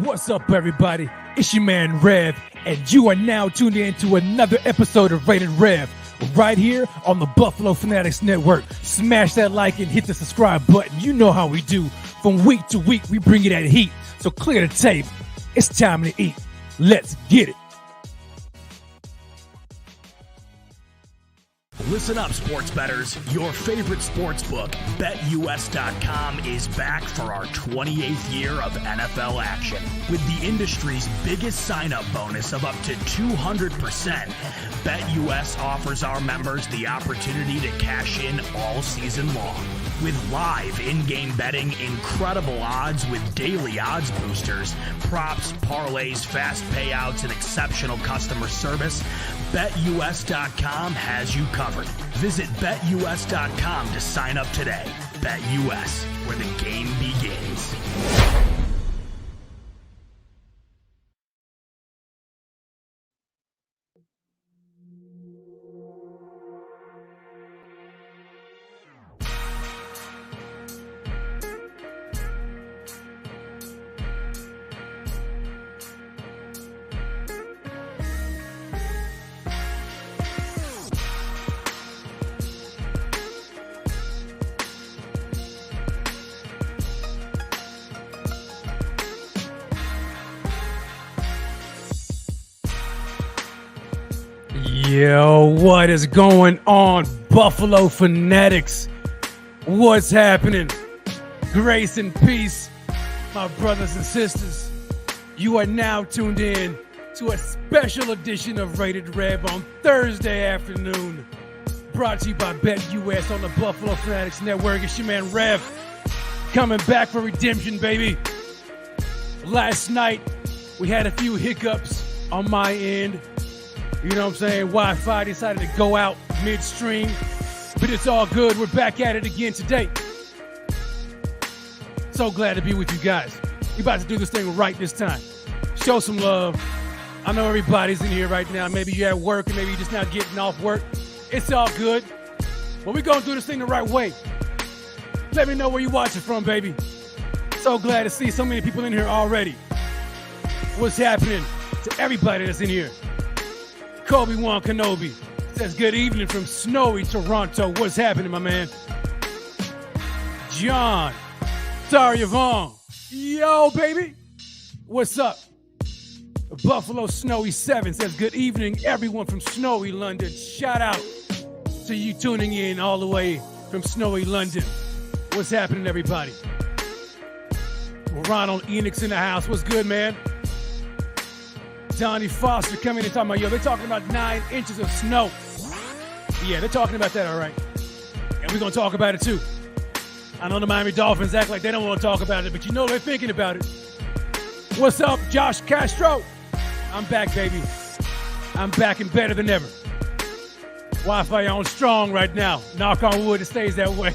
What's up, everybody? It's your man Rev, and you are now tuned in to another episode of Rated Rev, right here on the Buffalo Fanatics Network. Smash that like and hit the subscribe button. You know how we do. From week to week, we bring you that heat. So clear the tape. It's time to eat. Let's get it. Listen up, sports bettors. Your favorite sports book, BetUS.com, is back for our 28th year of NFL action. With the industry's biggest sign-up bonus of up to 200%, BetUS offers our members the opportunity to cash in all season long. With live in-game betting, incredible odds with daily odds boosters, props, parlays, fast payouts, and exceptional customer service, BetUS.com has you covered. Visit BetUS.com to sign up today. BetUS, where the game begins. Yo, what is going on, Buffalo Fanatics? What's happening? Grace and peace, my brothers and sisters. You are now tuned in to a special edition of Rated Rev on Thursday afternoon. Brought to you by BetUS on the Buffalo Fanatics Network. It's your man Rev, coming back for redemption, baby. Last night, we had a few hiccups on my end. You know what I'm saying? Wi-Fi decided to go out midstream, but it's all good. We're back at it again today. So glad to be with you guys. We're about to do this thing right this time. Show some love. I know everybody's in here right now. Maybe you're at work and maybe you're just not getting off work. It's all good. But we're going to do this thing the right way. Let me know where you're watching from, baby. So glad to see so many people in here already. What's happening to everybody that's in here? Kobe-Wan Kenobi says, good evening from snowy Toronto. What's happening, my man? John Taryavon. Yo, baby. What's up? Buffalo Snowy 7 says, good evening, everyone from snowy London. Shout out to you tuning in all the way from snowy London. What's happening, everybody? Ronald Enix in the house. What's good, man? Donnie Foster coming in and talking about, yo, they're talking about 9 inches of snow. Yeah, they're talking about that, all right. And we're going to talk about it, too. I know the Miami Dolphins act like they don't want to talk about it, but you know they're thinking about it. What's up, Josh Castro? I'm back, baby. I'm back and better than ever. Wi-Fi on strong right now. Knock on wood, it stays that way.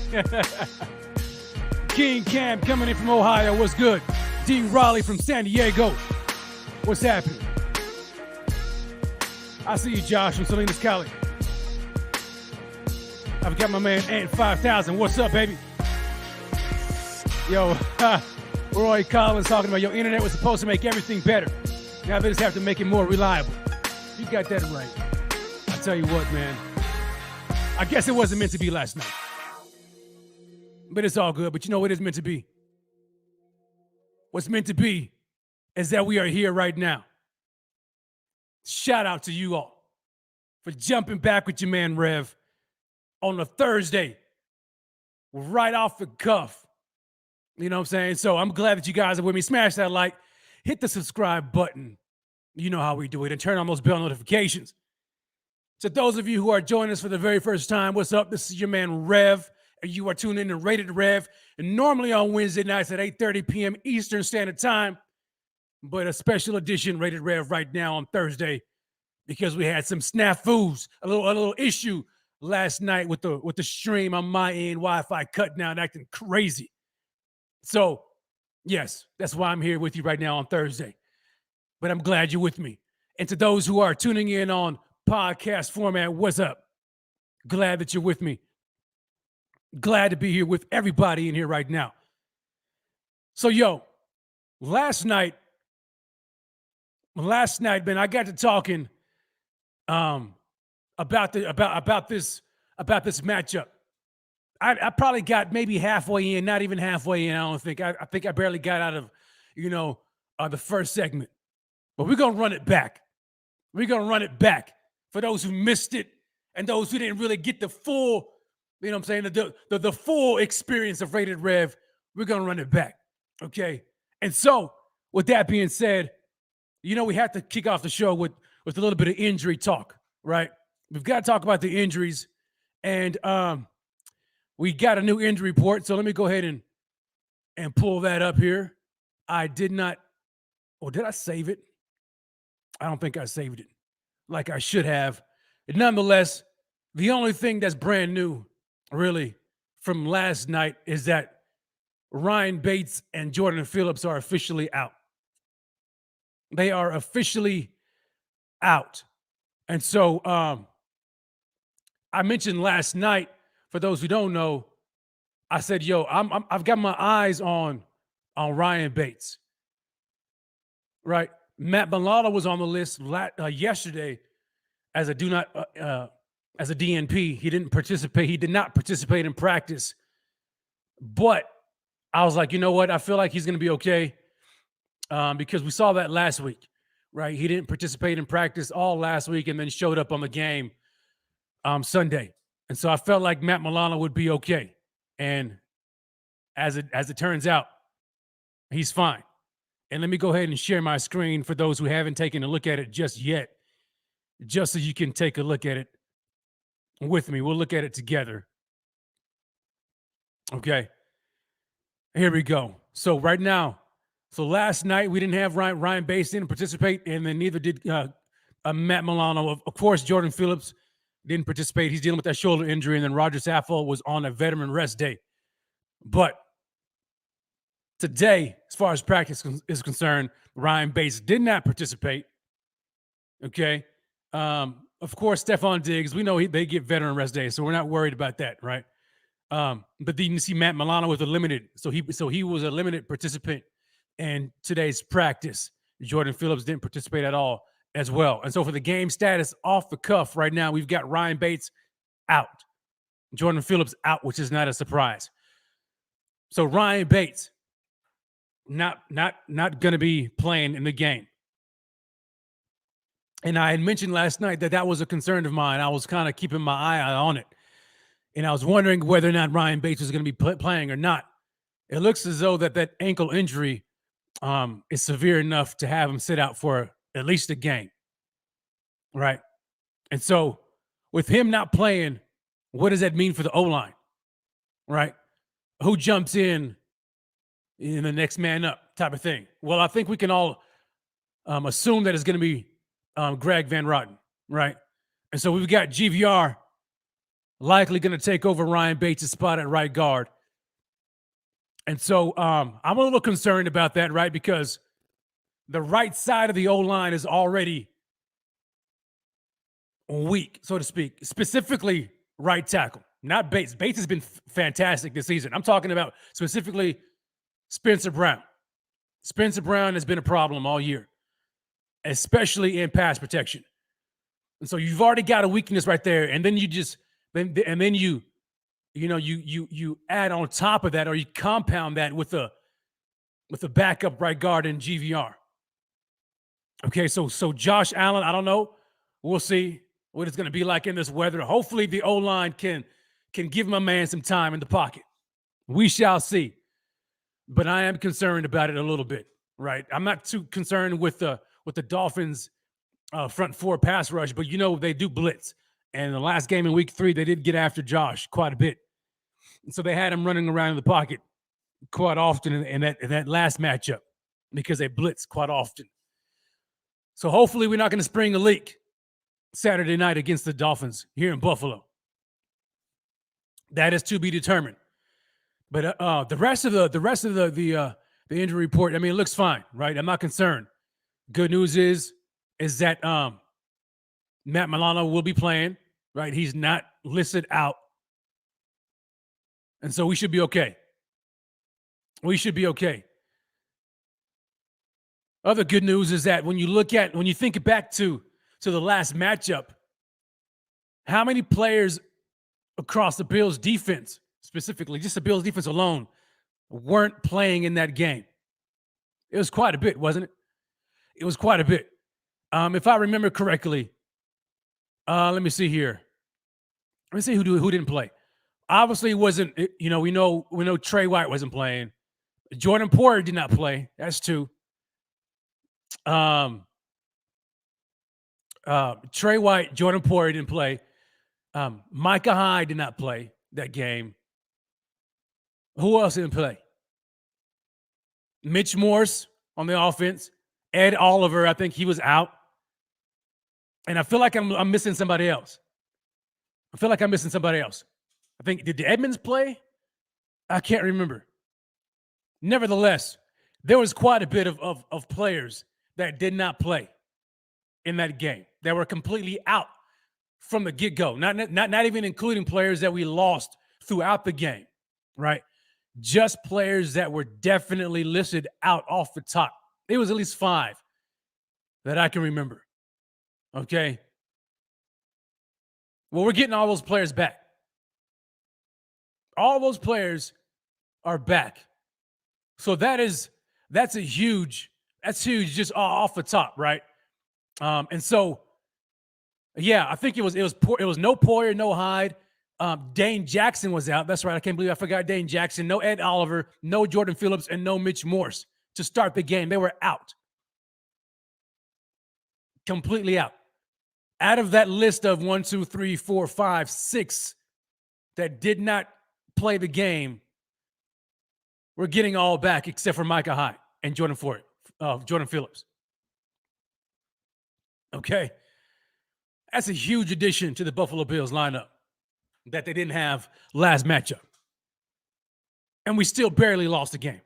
King Cam coming in from Ohio. What's good? D. Raleigh from San Diego. What's happening? I see you, Josh, from Salinas, Cali. I've got my man Ant 5000. What's up, baby? Yo, Roy Collins talking about your internet was supposed to make everything better. Now they just have to make it more reliable. You got that right. I tell you what, man. I guess it wasn't meant to be last night. But it's all good. But you know what it's meant to be? What's meant to be is that we are here right now. Shout out to you all for jumping back with your man Rev on a Thursday, right off the cuff. You know what I'm saying? So I'm glad that you guys are with me. Smash that like, hit the subscribe button. You know how we do it, and turn on those bell notifications. To those of you who are joining us for the very first time, what's up? This is your man Rev, and you are tuning in to Rated Rev. And normally on Wednesday nights at 8:30 p.m. Eastern Standard Time, but a special edition Rated Rev right now on Thursday because we had some snafus, a little issue last night with the stream on my end, Wi-Fi cutting out, acting crazy. So, yes, that's why I'm here with you right now on Thursday. But I'm glad you're with me. And to those who are tuning in on podcast format, what's up? Glad that you're with me. Glad to be here with everybody in here right now. So, last night, man, I got to talking about this matchup. I probably got maybe halfway in, not even halfway in. I don't think. I think I barely got out of, the first segment. But we're gonna run it back. We're gonna run it back for those who missed it and those who didn't really get the full, the full experience of Rated Rev. We're gonna run it back, okay? And so, with that being said, we have to kick off the show with a little bit of injury talk, right? We've got to talk about the injuries, and we got a new injury report. So let me go ahead and pull that up here. I did not, or did I save it? I don't think I saved it like I should have. And nonetheless, the only thing that's brand new, really, from last night is that Ryan Bates and Jordan Phillips are officially out. They are officially out. And so I mentioned last night, for those who don't know, I said, I've got my eyes on Ryan Bates, right? Matt Milano was on the list yesterday as a DNP. He didn't participate. He did not participate in practice. But I was like, you know what? I feel like he's going to be okay because we saw that last week, right? He didn't participate in practice all last week and then showed up on the game Sunday. And so I felt like Matt Milano would be okay. And as it turns out, he's fine. And let me go ahead and share my screen for those who haven't taken a look at it just yet, just so you can take a look at it with me. We'll look at it together. Okay. Here we go. So right now, last night we didn't have Ryan Bates didn't participate, and then neither did Matt Milano. Of course, Jordan Phillips didn't participate. He's dealing with that shoulder injury, and then Roger Saffold was on a veteran rest day. But today, as far as practice is concerned, Ryan Bates did not participate. Okay. Of course, Stephon Diggs, we know they get veteran rest days, so we're not worried about that, right? But then you see Matt Milano was he was a limited participant in today's practice. Jordan Phillips didn't participate at all as well. And so for the game status off the cuff right now, we've got Ryan Bates out, Jordan Phillips out, which is not a surprise. So Ryan Bates not going to be playing in the game. And I had mentioned last night that was a concern of mine. I was kind of keeping my eye on it. And I was wondering whether or not Ryan Bates was going to be playing or not. It looks as though that ankle injury is severe enough to have him sit out for at least a game. Right? And so with him not playing, what does that mean for the O-line? Right? Who jumps in the next man up type of thing? Well, I think we can all assume that it's going to be Greg Van Roten, right? And so we've got GVR likely going to take over Ryan Bates' spot at right guard. And so I'm a little concerned about that, right? Because the right side of the O-line is already weak, so to speak, specifically right tackle, not Bates. Bates has been fantastic this season. I'm talking about specifically Spencer Brown. Spencer Brown has been a problem all year, especially in pass protection. And so you've already got a weakness right there, and then you you add on top of that, or you compound that with a backup right guard in GVR. Okay, so Josh Allen, I don't know. We'll see what it's going to be like in this weather. Hopefully the O-line can give my man some time in the pocket. We shall see. But I am concerned about it a little bit, right? I'm not too concerned with the Dolphins front four pass rush, but they do blitz. And the last game in week 3, they did get after Josh quite a bit. And so they had him running around in the pocket quite often in that last matchup because they blitz quite often. So hopefully we're not going to spring a leak Saturday night against the Dolphins here in Buffalo. That is to be determined. But the rest of the injury report, I mean, it looks fine, right? I'm not concerned. Good news is that Matt Milano will be playing, right? He's not listed out. And so we should be okay. We should be okay. Other good news is that when you think back to the last matchup, how many players across the Bills defense, specifically just the Bills defense alone, weren't playing in that game? It was quite a bit, wasn't it? It was quite a bit. If I remember correctly, let me see here. Let me see who didn't play. Obviously, it wasn't. We know Trey White wasn't playing. Jordan Poyer did not play. That's 2. Trey White, Jordan Poyer didn't play. Micah Hyde did not play that game. Who else didn't play? Mitch Morse on the offense. Ed Oliver, I think he was out. And I feel like I'm missing somebody else. I think, did the Edmonds play? I can't remember. Nevertheless, there was quite a bit of players that did not play in that game. That were completely out from the get-go. Not even including players that we lost throughout the game, right? Just players that were definitely listed out off the top. It was at least 5 that I can remember. Okay? Well, we're getting all those players back. All those players are back. So that's huge just off the top, right? And so, yeah, I think it was no Poyer, no Hyde. Dane Jackson was out. That's right. I can't believe I forgot Dane Jackson. No Ed Oliver, no Jordan Phillips, and no Mitch Morse to start the game. They were out. Completely out. Out of that list of 1, 2, 3, 4, 5, 6 that did not play the game, we're getting all back except for Micah Hyde and Jordan Phillips. Okay. That's a huge addition to the Buffalo Bills lineup that they didn't have last matchup. And we still barely lost the game.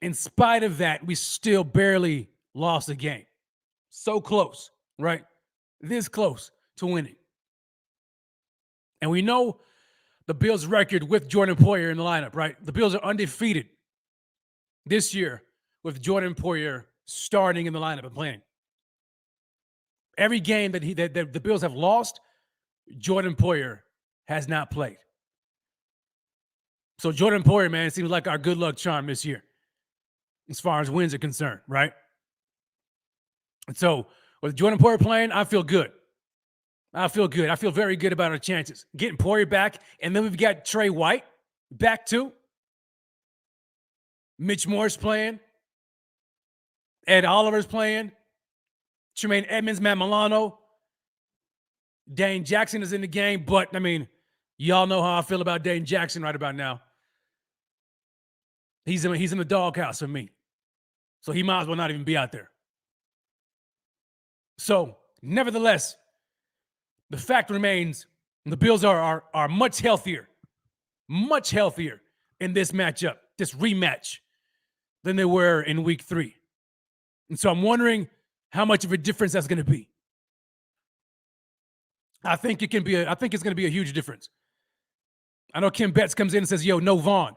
In spite of that, we still barely lost the game. So close, right? This close to winning. And we know the Bills' record with Jordan Poyer in the lineup, right? The Bills are undefeated this year with Jordan Poyer starting in the lineup and playing. Every game that the Bills have lost, Jordan Poyer has not played. So Jordan Poyer, man, it seems like our good luck charm this year as far as wins are concerned, right? And so with Jordan Poyer playing, I feel good. I feel very good about our chances. Getting Poyer back, and then we've got Trey White back too. Mitch Morse playing. Ed Oliver's playing. Tremaine Edmonds, Matt Milano. Dane Jackson is in the game, but, I mean, y'all know how I feel about Dane Jackson right about now. He's in the doghouse for me. So he might as well not even be out there. So, nevertheless, the fact remains the Bills are much healthier in this matchup, this rematch, than they were in week 3. And so I'm wondering how much of a difference that's going to be. I think it's going to be a huge difference. I know Kim Betts comes in and says, yo, no Vaughn.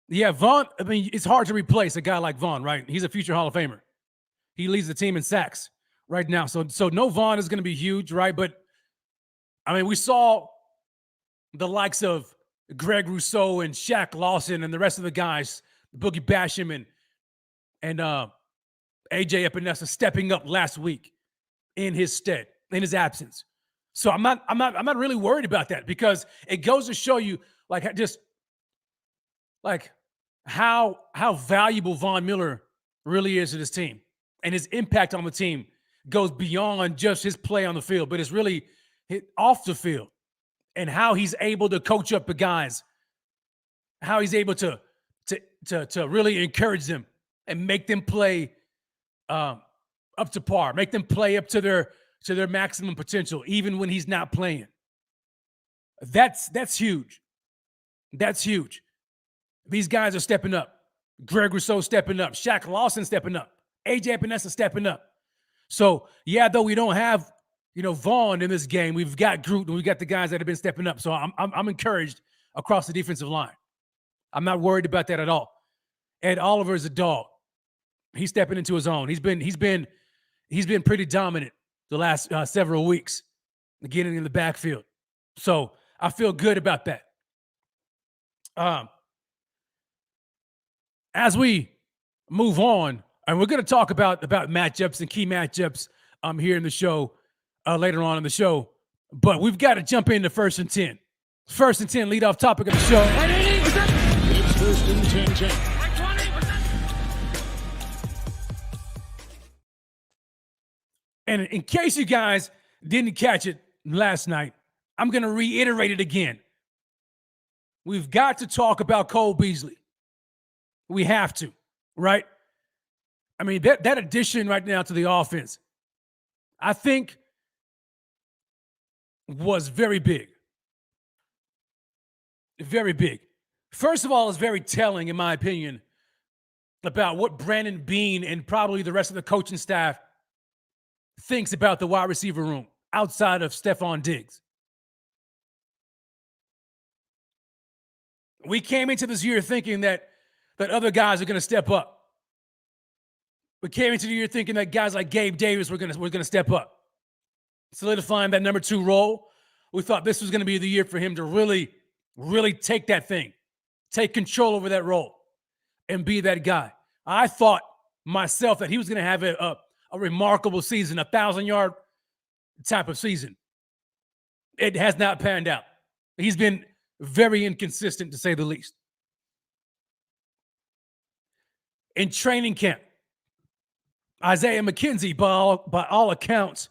Yeah, Vaughn, I mean, it's hard to replace a guy like Vaughn, right? He's a future Hall of Famer. He leads the team in sacks right now. So no Vaughn is going to be huge, right? But, I mean, we saw the likes of Greg Rousseau and Shaq Lawson and the rest of the guys, Boogie Basham and AJ Epinesa stepping up last week in his stead, in his absence. So I'm not really worried about that, because it goes to show you how valuable Von Miller really is to this team, and his impact on the team goes beyond just his play on the field, but it's really off the field, and how he's able to coach up the guys, how he's able to really encourage them and make them play up to par, make them play up to their maximum potential, even when he's not playing. That's huge. That's huge. These guys are stepping up. Greg Rousseau stepping up. Shaq Lawson stepping up. AJ Epinesa stepping up. So, yeah, though we don't have, Vaughn in this game, we've got Groot and we've got the guys that have been stepping up. So I'm encouraged across the defensive line. I'm not worried about that at all. Ed Oliver is a dog. He's stepping into his own. He's been pretty dominant the last several weeks, getting in the backfield. So I feel good about that. As we move on, and we're going to talk about matchups and key matchups here in the show later on in the show, but we've got to jump into 1st and 10. 1st and 10, leadoff topic of the show. It's 1st and 10. And in case you guys didn't catch it last night, I'm going to reiterate it again. We've got to talk about Cole Beasley. We have to, right? I mean, that addition right now to the offense, I think, was very big. Very big. First of all, it's very telling, in my opinion, about what Brandon Beane and probably the rest of the coaching staff thinks about the wide receiver room outside of Stephon Diggs. We came into this year thinking that other guys are going to step up. We came into the year thinking that guys like Gabe Davis were going to step up, solidifying that number 2 role. We thought this was going to be the year for him to really, really take that thing, take control over that role, and be that guy. I thought myself that he was going to have a remarkable season, 1,000-yard type of season. It has not panned out. He's been very inconsistent, to say the least. In training camp, Isaiah McKenzie, by all accounts,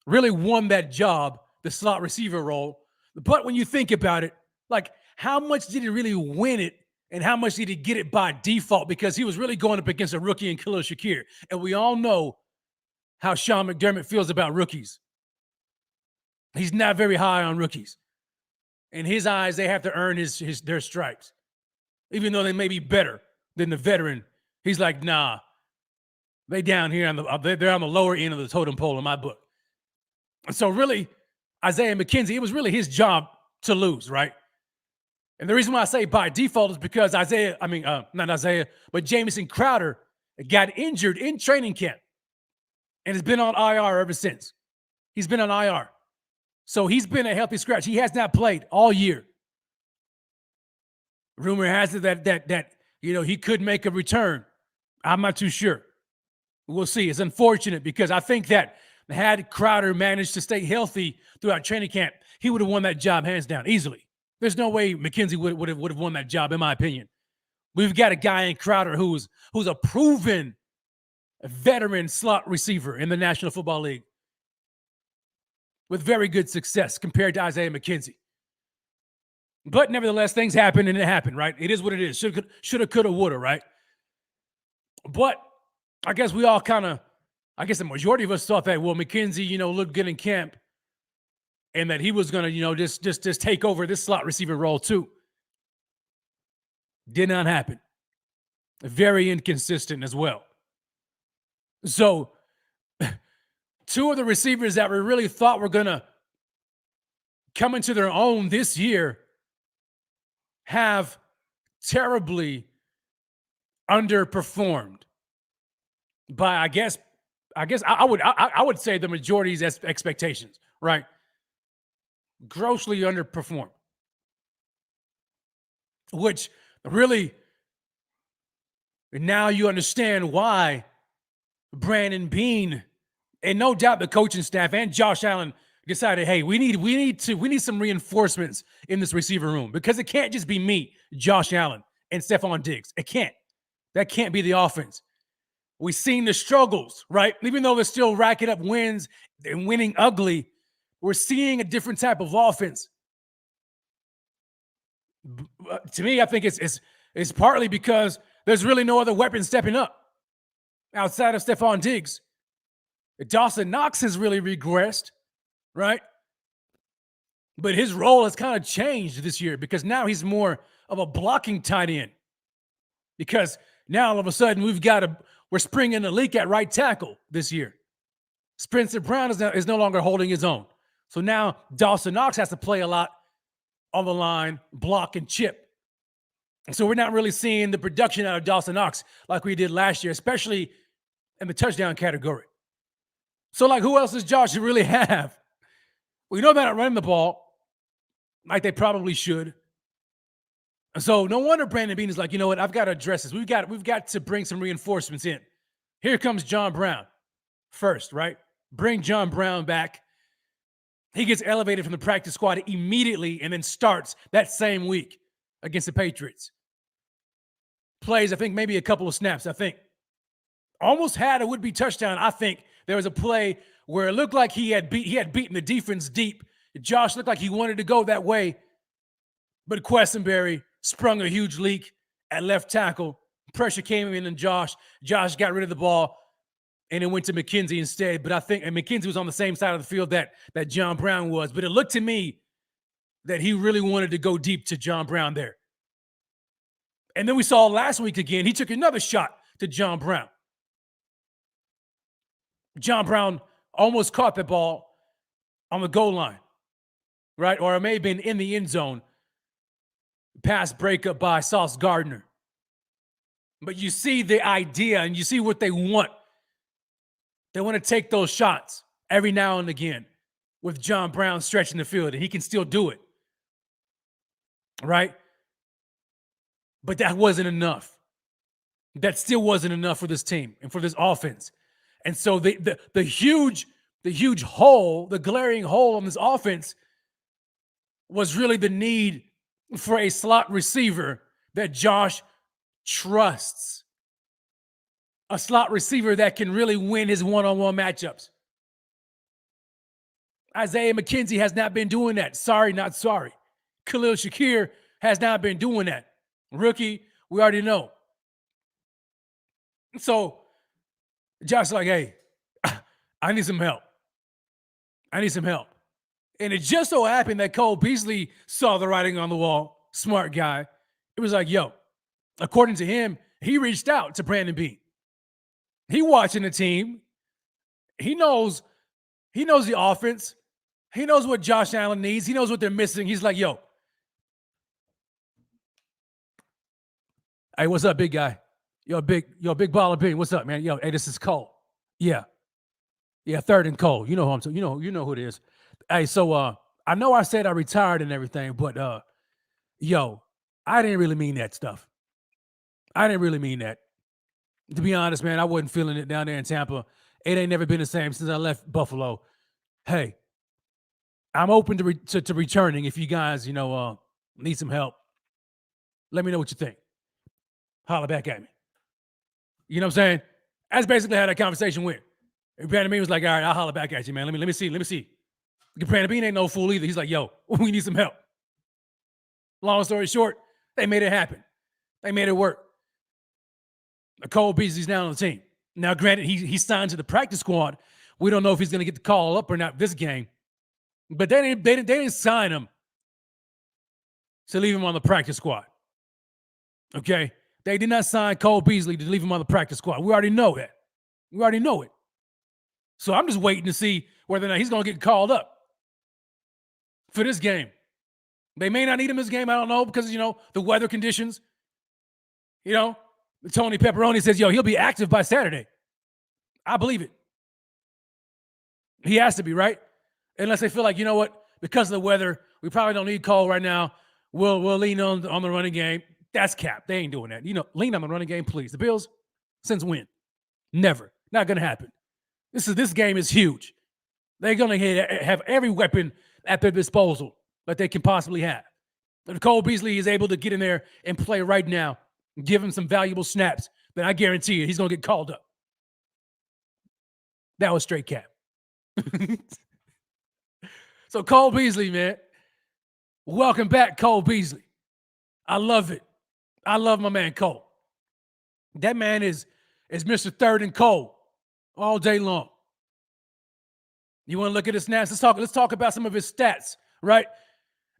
really won that job, the slot receiver role. But when you think about it, like, how much did he really win it, and how much did he get it by default? Because he was really going up against a rookie in Khalil Shakir. And we all know how Sean McDermott feels about rookies. He's not very high on rookies. In his eyes, they have to earn their stripes. Even though they may be better than the veteran, he's like, nah, they down here, they're on the lower end of the totem pole in my book. And so really, Isaiah McKenzie, it was really his job to lose, right? And the reason why I say by default is because Jamison Crowder got injured in training camp and has been on IR ever since. He's been on IR. So he's been a healthy scratch. He has not played all year. Rumor has it that he could make a return. I'm not too sure. We'll see. It's unfortunate because I think that had Crowder managed to stay healthy throughout training camp, he would have won that job hands down easily. There's no way McKenzie would have won that job, in my opinion. We've got a guy in Crowder who's a proven veteran slot receiver in the National Football League with very good success compared to Isaiah McKenzie. But nevertheless, things happen and it happened, right? It is what it is. Shoulda, coulda, woulda, right? But I guess we all the majority of us thought that, well, McKenzie, looked good in camp and that he was going to, just take over this slot receiver role too. Did not happen. Very inconsistent as well. So, two of the receivers that we really thought were going to come into their own this year have terribly underperformed by, I guess I would say the majority's expectations, right? Grossly underperformed. which really now you understand why Brandon Beane and no doubt the coaching staff and Josh Allen decided, hey, we need some reinforcements in this receiver room, because it can't just be me, Josh Allen, and Stephon Diggs. It can't. That can't be the offense. We've seen the struggles, right? Even though they're still racking up wins and winning ugly, we're seeing a different type of offense. To me, I think it's partly because there's really no other weapon stepping up outside of Stephon Diggs. Dawson Knox has really regressed, right? But his role has kind of changed this year, because now he's more of a blocking tight end. Because now all of a sudden we're springing the leak at right tackle this year. Spencer Brown is no longer holding his own. So now Dawson Knox has to play a lot on the line, block and chip. And so we're not really seeing the production out of Dawson Knox like we did last year, especially in the touchdown category. So, like, who else does Josh really have? Well, you know they're not running the ball like they probably should. So no wonder Brandon Beane is like, you know what, I've got to address this. We've got to bring some reinforcements in. Here comes John Brown first, right? Bring John Brown back. He gets elevated from the practice squad immediately and then starts that same week against the Patriots. Plays, I think, maybe a couple of snaps, I think. Almost had a would-be touchdown. I think there was a play where it looked like he had beaten the defense deep. Josh looked like he wanted to go that way, but Quessenberry sprung a huge leak at left tackle. Pressure came in on Josh. Josh got rid of the ball, and it went to McKenzie instead. But I think McKenzie was on the same side of the field that John Brown was. But it looked to me that he really wanted to go deep to John Brown there. And then we saw last week again, he took another shot to John Brown. John Brown almost caught the ball on the goal line, right? Or it may have been in the end zone. Pass breakup by Sauce Gardner. But you see the idea and you see what they want. They want to take those shots every now and again with John Brown stretching the field, and he can still do it, right? But that wasn't enough. That still wasn't enough for this team and for this offense. And so the huge hole, the glaring hole on this offense was really the need for a slot receiver that Josh trusts. A slot receiver that can really win his one-on-one matchups. Isaiah McKenzie has not been doing that. Sorry, not sorry. Khalil Shakir has not been doing that. Rookie, we already know. So Josh is like, hey, I need some help. I need some help. And it just so happened that Cole Beasley saw the writing on the wall. Smart guy. It was like, yo, according to him, he reached out to Brandon Beane. He watching the team. He knows the offense. He knows what Josh Allen needs. He knows what they're missing. He's like, yo, hey, what's up, big guy? Yo, big baller Bean. What's up, man? Yo, hey, this is Cole. Yeah, third and Cole. You know who I'm talking. You know who it is. Hey, so I know I said I retired and everything, but yo, I didn't really mean that stuff. I didn't really mean that. To be honest, man, I wasn't feeling it down there in Tampa. It ain't never been the same since I left Buffalo. Hey, I'm open to returning if you guys, need some help. Let me know what you think. Holler back at me. You know what I'm saying? That's basically how that conversation went. And Brandon Beane was like, all right, I'll holler back at you, man. Let me see. Brandon Beane ain't no fool either. He's like, yo, we need some help. Long story short, they made it happen. They made it work. Cole Beasley's now on the team. Now, granted, he signed to the practice squad. We don't know if he's going to get the call up or not this game. But they didn't sign him to leave him on the practice squad. Okay? They did not sign Cole Beasley to leave him on the practice squad. We already know that. We already know it. So I'm just waiting to see whether or not he's going to get called up for this game. They may not need him this game. I don't know because, the weather conditions. Tony Pepperoni says, yo, he'll be active by Saturday. I believe it. He has to be, right? Unless they feel like, you know what? Because of the weather, we probably don't need Cole right now. we'll lean on the running game. That's cap. They ain't doing that. Lean on the running game, please. The Bills, since when? Never. Not going to happen. This game is huge. They're going to have every weapon at their disposal that they can possibly have. If Cole Beasley is able to get in there and play right now, give him some valuable snaps, then I guarantee you he's going to get called up. That was straight cap. So Cole Beasley, man. Welcome back, Cole Beasley. I love it. I love my man Cole. That man is Mr. Third and Cole all day long. You want to look at his snaps? Let's talk about some of his stats, right?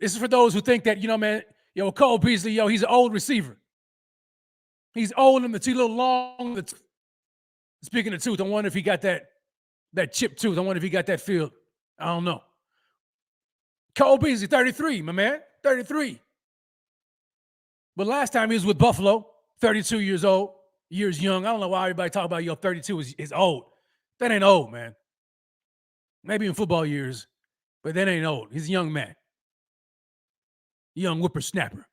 This is for those who think that, Cole Beasley, he's an old receiver. He's old and the too little long. Speaking of tooth, I wonder if he got that chipped tooth. I wonder if he got that filled. I don't know. Cole Beasley, 33, my man, 33. But last time he was with Buffalo, 32 years old, years young. I don't know why everybody talk about 32 is old. That ain't old, man. Maybe in football years, but that ain't old. He's a young man. Young whippersnapper.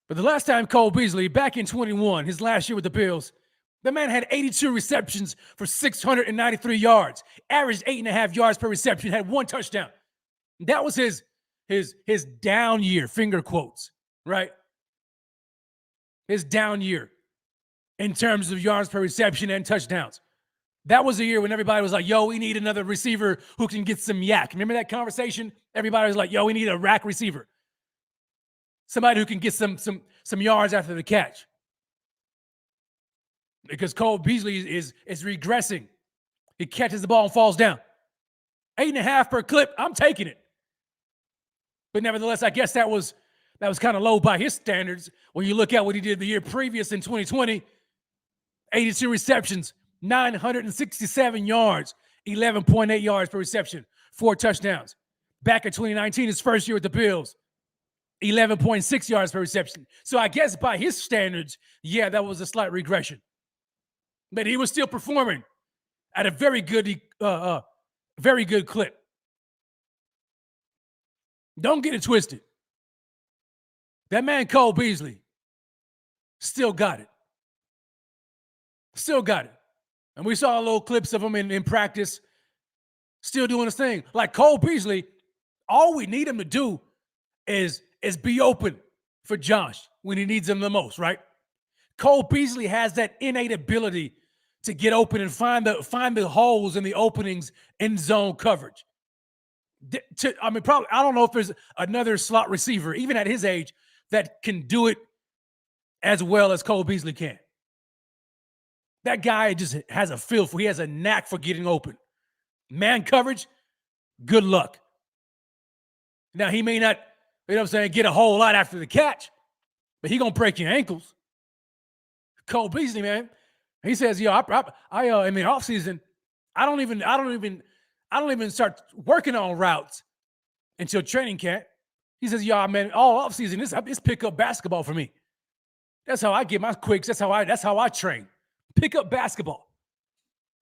But the last time Cole Beasley, back in 21, his last year with the Bills, the man had 82 receptions for 693 yards, averaged 8.5 yards per reception, had 1 touchdown. That was his down year, finger quotes, right? His down year in terms of yards per reception and touchdowns. That was a year when everybody was like, yo, we need another receiver who can get some yak. Remember that conversation? Everybody was like, yo, we need a rack receiver. Somebody who can get some yards after the catch. Because Cole Beasley is regressing. He catches the ball and falls down. 8.5 per clip, I'm taking it. But nevertheless, I guess that was kind of low by his standards. When you look at what he did the year previous in 2020, 82 receptions, 967 yards, 11.8 yards per reception, 4 touchdowns. Back in 2019, his first year with the Bills, 11.6 yards per reception. So I guess by his standards, yeah, that was a slight regression. But he was still performing at a very good clip. Don't get it twisted. That man Cole Beasley still got it. Still got it. And we saw little clips of him in practice, still doing his thing. Like Cole Beasley, all we need him to do is be open for Josh when he needs him the most, right? Cole Beasley has that innate ability to get open and find the holes and the openings in zone coverage. Probably, I don't know if there's another slot receiver, even at his age, that can do it as well as Cole Beasley can. That guy just has a feel for, he has a knack for getting open. Man coverage, good luck. Now, he may not, get a whole lot after the catch, but he going to break your ankles. Cole Beasley, man, he says, in the offseason, I don't even start working on routes until training camp. He says, man, all offseason, it's pick up basketball for me. That's how I get my quicks. That's how I train. Pick up basketball.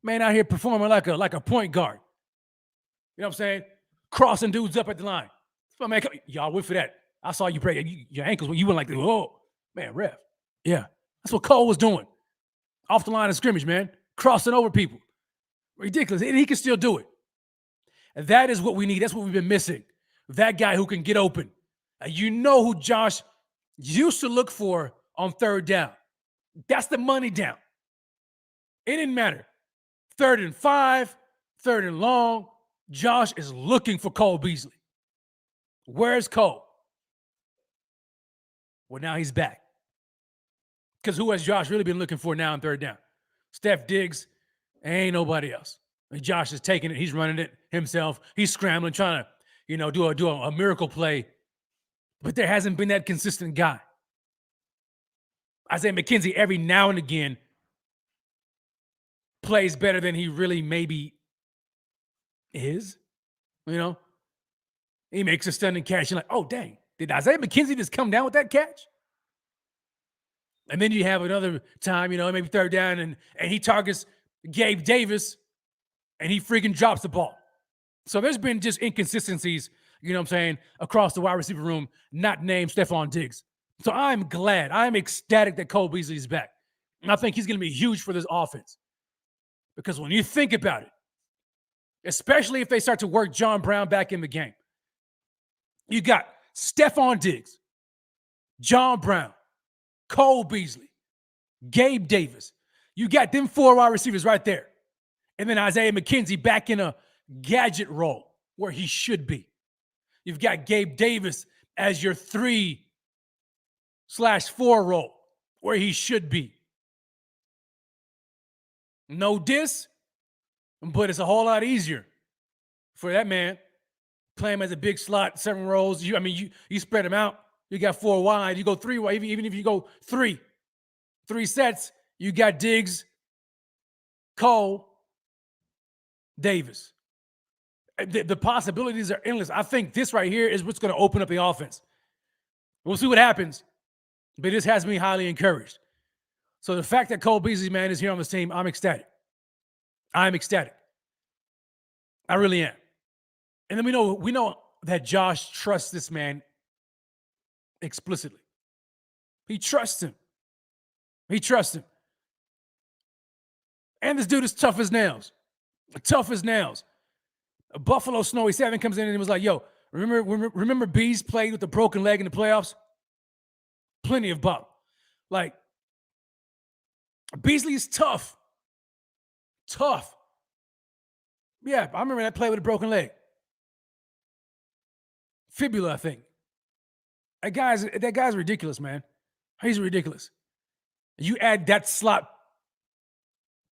Man out here performing like a point guard. You know what I'm saying? Crossing dudes up at the line. So, man, y'all wait for that. I saw you break your ankles when you went like, oh, man, ref. Yeah, that's what Cole was doing. Off the line of scrimmage, man. Crossing over people. Ridiculous. And he can still do it. And that is what we need. That's what we've been missing. That guy who can get open. You know who Josh used to look for on third down. That's the money down. It didn't matter. 3rd and 5, 3rd and long. Josh is looking for Cole Beasley. Where's Cole? Well, now he's back. Because who has Josh really been looking for now on 3rd down? Steph Diggs, ain't nobody else. And Josh is taking it. He's running it himself. He's scrambling, trying to, do a miracle play. But there hasn't been that consistent guy. Isaiah McKenzie, every now and again, plays better than he really maybe is. He makes a stunning catch. You're like, oh, dang. Did Isaiah McKenzie just come down with that catch? And then you have another time, maybe 3rd down, and he targets Gabe Davis, and he freaking drops the ball. So there's been just inconsistencies you know what I'm saying, across the wide receiver room, not named Stephon Diggs. So I'm glad, I'm ecstatic that Cole Beasley is back. And I think he's going to be huge for this offense. Because when you think about it, especially if they start to work John Brown back in the game, you got Stephon Diggs, John Brown, Cole Beasley, Gabe Davis. You got them 4 wide receivers right there. And then Isaiah McKenzie back in a gadget role where he should be. You've got Gabe Davis as your 3/4 role where he should be. No diss, but it's a whole lot easier for that man. Play him as a big slot, 7 rows. You spread him out. You got 4 wide. You go 3 wide. Even if you go 3 sets, you got Diggs, Cole, Davis. The possibilities are endless. I think this right here is what's going to open up the offense. We'll see what happens, but this has me highly encouraged. So the fact that Cole Beasley, man, is here on this team, I'm ecstatic. I'm ecstatic. I really am. And then we know that Josh trusts this man explicitly. He trusts him. He trusts him. And this dude is tough as nails. Tough as nails. A Buffalo Snowy 7 comes in and was like, yo, remember Bees played with a broken leg in the playoffs? Plenty of bop. Like, Beasley is tough. Tough. Yeah, I remember that play with a broken leg. Fibula, I think. That guy's ridiculous, man. He's ridiculous. You add that slot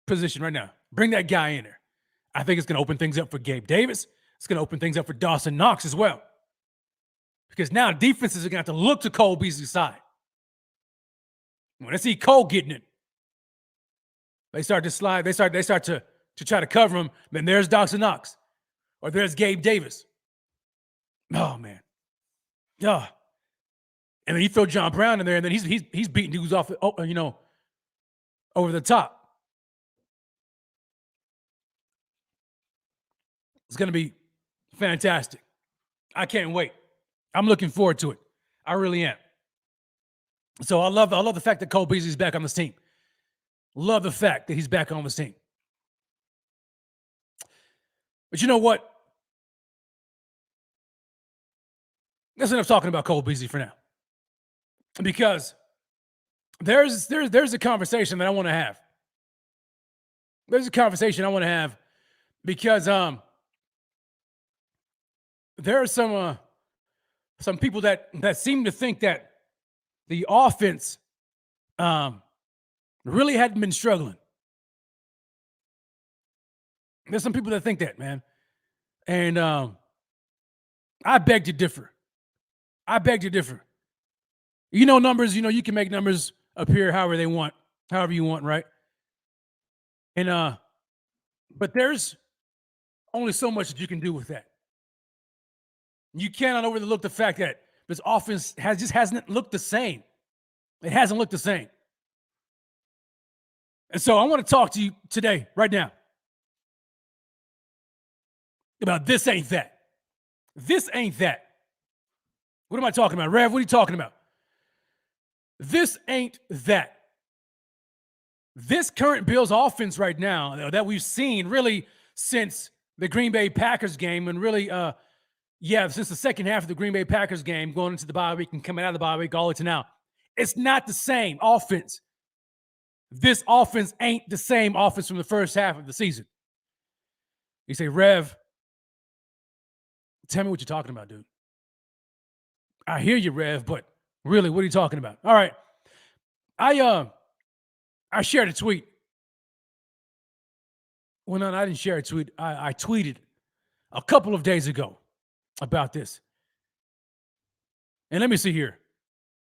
position right now. Bring that guy in there. I think it's going to open things up for Gabe Davis. It's going to open things up for Dawson Knox as well. Because now defenses are going to have to look to Cole Beasley's side. When they see Cole getting it, they start to slide. They start to try to cover him. Then there's Dawson Knox. Or there's Gabe Davis. Oh, man. Yeah. And then you throw John Brown in there, and then he's beating dudes off, over the top. It's going to be fantastic. I can't wait. I'm looking forward to it. I really am. So I love the fact that Cole Beasley's back on this team. Love the fact that he's back on this team. But you know what? That's enough talking about Cole Beasley for now. Because there's a conversation that I want to have. There's a conversation I want to have because there are some people that seem to think that the offense really hadn't been struggling. There's some people that think that, man. And I beg to differ. I beg to differ. You know numbers, you can make numbers appear however you want, right? And but there's only so much that you can do with that. You cannot overlook the fact that this offense hasn't looked the same. It hasn't looked the same. And so I want to talk to you today, right now, about this ain't that. This ain't that. What am I talking about? Rev, what are you talking about? This ain't that. This current Bills offense right now that we've seen really since the Green Bay Packers game and really, since the second half of the Green Bay Packers game, going into the bye week and coming out of the bye week all the way to now, it's not the same offense. This offense ain't the same offense from the first half of the season. You say, Rev, tell me what you're talking about, dude. I hear you, Rev, but really, what are you talking about? All right. I shared a tweet. Well, no, I didn't share a tweet. I tweeted a couple of days ago about this. And let me see here.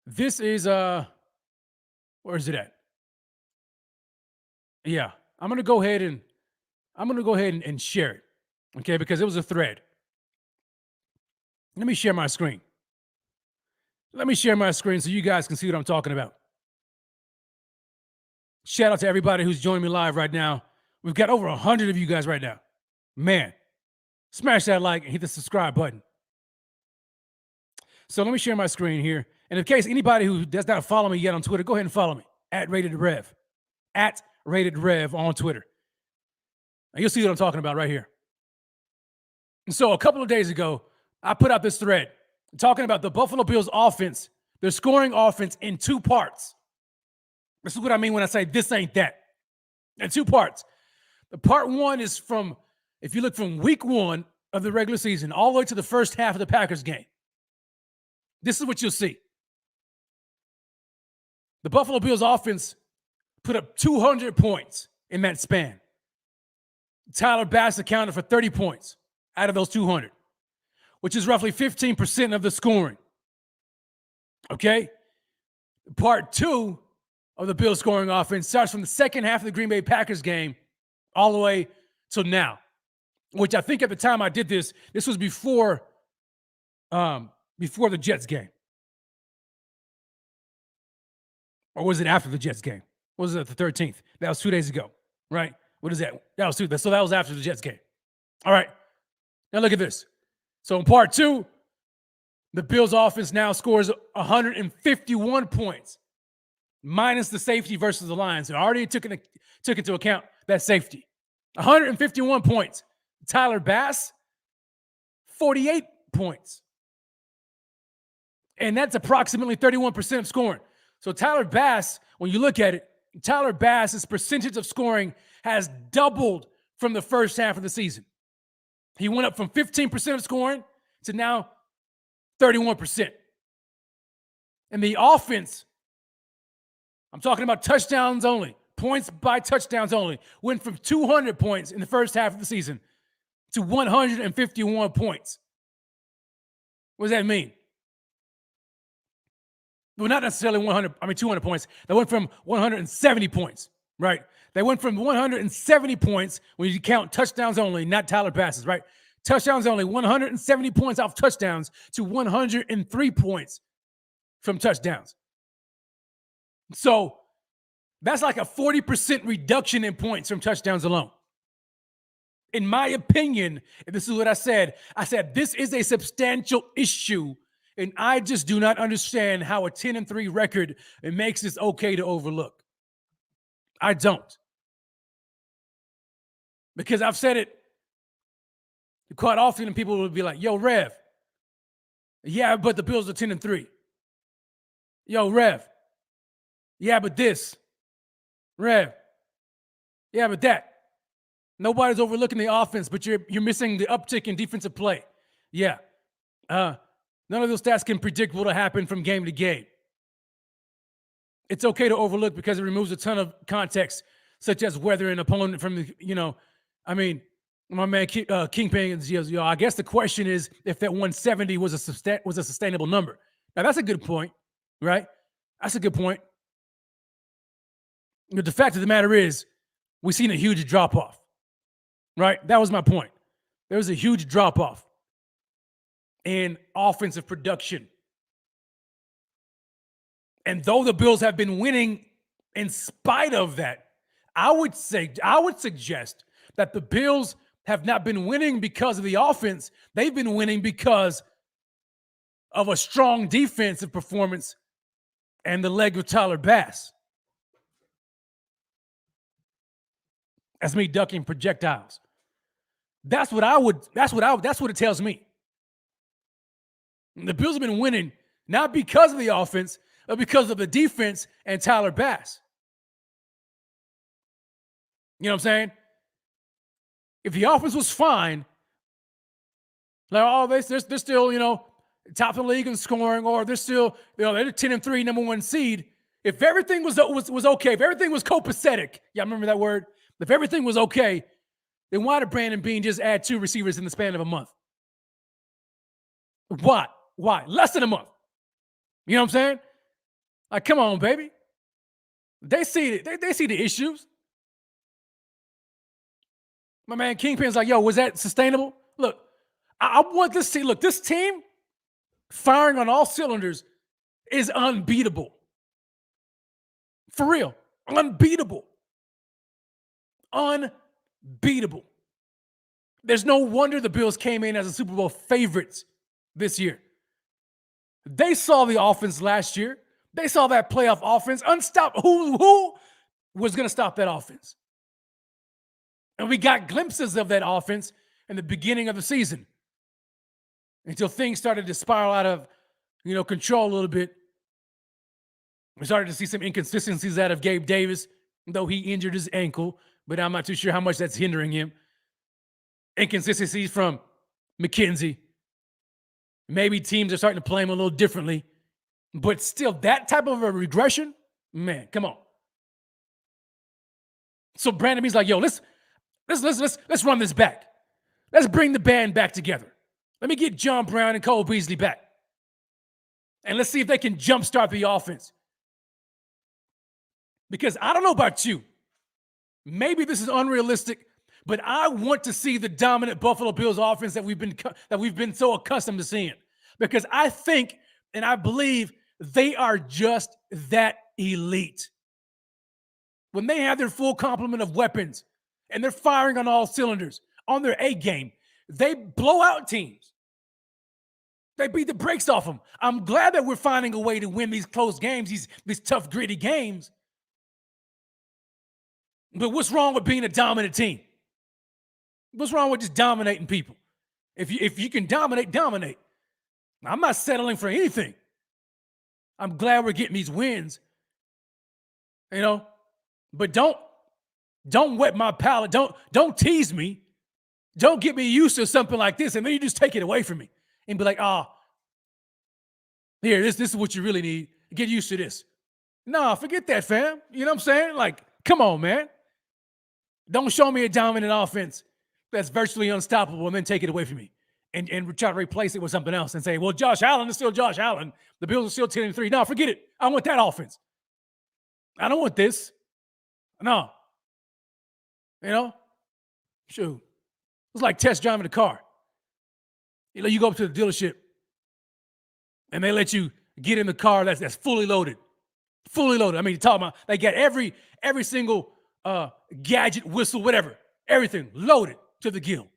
This is, where is it at? Yeah, I'm going to go ahead and share it. Okay, because it was a thread. Let me share my screen. Let me share my screen so you guys can see what I'm talking about. Shout out to everybody who's joining me live right now. We've got over 100 of you guys right now. Man, smash that like and hit the subscribe button. So let me share my screen here. And in case anybody who does not follow me yet on Twitter, go ahead and follow me at Rated Rev. At Rated Rev on Twitter. And you'll see what I'm talking about right here. And so a couple of days ago, I put out this thread talking about the Buffalo Bills offense, their scoring offense in two parts. This is what I mean when I say this ain't that. In two parts. The part one is from, if you look from week one of the regular season all the way to the first half of the Packers game. This is what you'll see. The Buffalo Bills offense put up 200 points in that span. Tyler Bass accounted for 30 points out of those 200, which is roughly 15% of the scoring. Okay? Part two of the Bills scoring offense starts from the second half of the Green Bay Packers game all the way till now, which I think at the time I did this was before the Jets game. Or was it after the Jets game? Was it the 13th? That was 2 days ago, right? What is that? That was so that was after the Jets game. All right. Now look at this. So in part two, the Bills offense now scores 151 points, minus the safety versus the Lions. I already took into account that safety. 151 points. Tyler Bass, 48 points. And that's approximately 31% of scoring. So Tyler Bass, when you look at it, Tyler Bass's percentage of scoring has doubled from the first half of the season. He went up from 15% of scoring to now 31%. And the offense, I'm talking about touchdowns only, points by touchdowns only, went from 200 points in the first half of the season to 151 points. What does that mean? Well, not necessarily 200 points. They went from 170 points, right? They went from 170 points when you count touchdowns only, not Tyler Bass's, right? Touchdowns only, 170 points off touchdowns to 103 points from touchdowns. So that's like a 40% reduction in points from touchdowns alone. In my opinion, and this is what I said this is a substantial issue. And I just do not understand how a 10-3 record it makes this okay to overlook. I don't. Because I've said it quite often, and people will be like, yo, Rev. Yeah, but the Bills are 10-3. Yo, Rev. Yeah, but this. Rev. Yeah, but that. Nobody's overlooking the offense, but you're missing the uptick in defensive play. Yeah. None of those stats can predict what will happen from game to game. It's okay to overlook because it removes a ton of context, such as whether an opponent from the, my man Kingpin, I guess the question is if that 170 was a sustainable number. Now, that's a good point, right? That's a good point. But the fact of the matter is, we've seen a huge drop-off, right? That was my point. There was a huge drop-off in offensive production. And though the Bills have been winning in spite of that, I would suggest that the Bills have not been winning because of the offense. They've been winning because of a strong defensive performance and the leg of Tyler Bass. That's me ducking projectiles. That's what it tells me. The Bills have been winning not because of the offense, but because of the defense and Tyler Bass. You know what I'm saying? If the offense was fine, like, they're still, top of the league in scoring, or they're still, they're 10-3, number one seed. If everything was okay, if everything was copacetic, yeah, I remember that word. If everything was okay, then why did Brandon Beane just add 2 receivers in the span of a month? Why? Less than a month. You know what I'm saying? Like, come on, baby. They see the issues. My man Kingpin's like, yo, was that sustainable? Look, I want this team. Look, this team firing on all cylinders is unbeatable. For real. Unbeatable. Unbeatable. There's no wonder the Bills came in as a Super Bowl favorites this year. They saw the offense last year. They saw that playoff offense. Unstoppable. Who was going to stop that offense? And we got glimpses of that offense in the beginning of the season until things started to spiral out of, control a little bit. We started to see some inconsistencies out of Gabe Davis, though he injured his ankle, but I'm not too sure how much that's hindering him. Inconsistencies from McKenzie. Maybe teams are starting to play him a little differently, but still that type of a regression, man, come on. So Brandon Beasley's like, yo, let's run this back. Let's bring the band back together. Let me get John Brown and Cole Beasley back. And let's see if they can jumpstart the offense. Because I don't know about you. Maybe this is unrealistic, but I want to see the dominant Buffalo Bills offense that we've been so accustomed to seeing. Because I think and I believe they are just that elite. When they have their full complement of weapons and they're firing on all cylinders on their A game, they blow out teams. They beat the brakes off them. I'm glad that we're finding a way to win these close games, these tough, gritty games. But what's wrong with being a dominant team? What's wrong with just dominating people? If you can dominate, dominate. I'm not settling for anything. I'm glad we're getting these wins. But don't wet my palate. Don't tease me. Don't get me used to something like this, and then you just take it away from me and be like, here, this is what you really need. Get used to this. Nah, forget that, fam. You know what I'm saying? Like, come on, man. Don't show me a dominant offense that's virtually unstoppable and then take it away from me and try to replace it with something else and say, well, Josh Allen is still Josh Allen. The Bills are still 10-3. No, forget it. I want that offense. I don't want this. No. Shoot. It's like test driving a car. You go up to the dealership and they let you get in the car that's fully loaded. Fully loaded. I mean, you're talking about they got every single gadget, whistle, whatever. Everything loaded to the gill.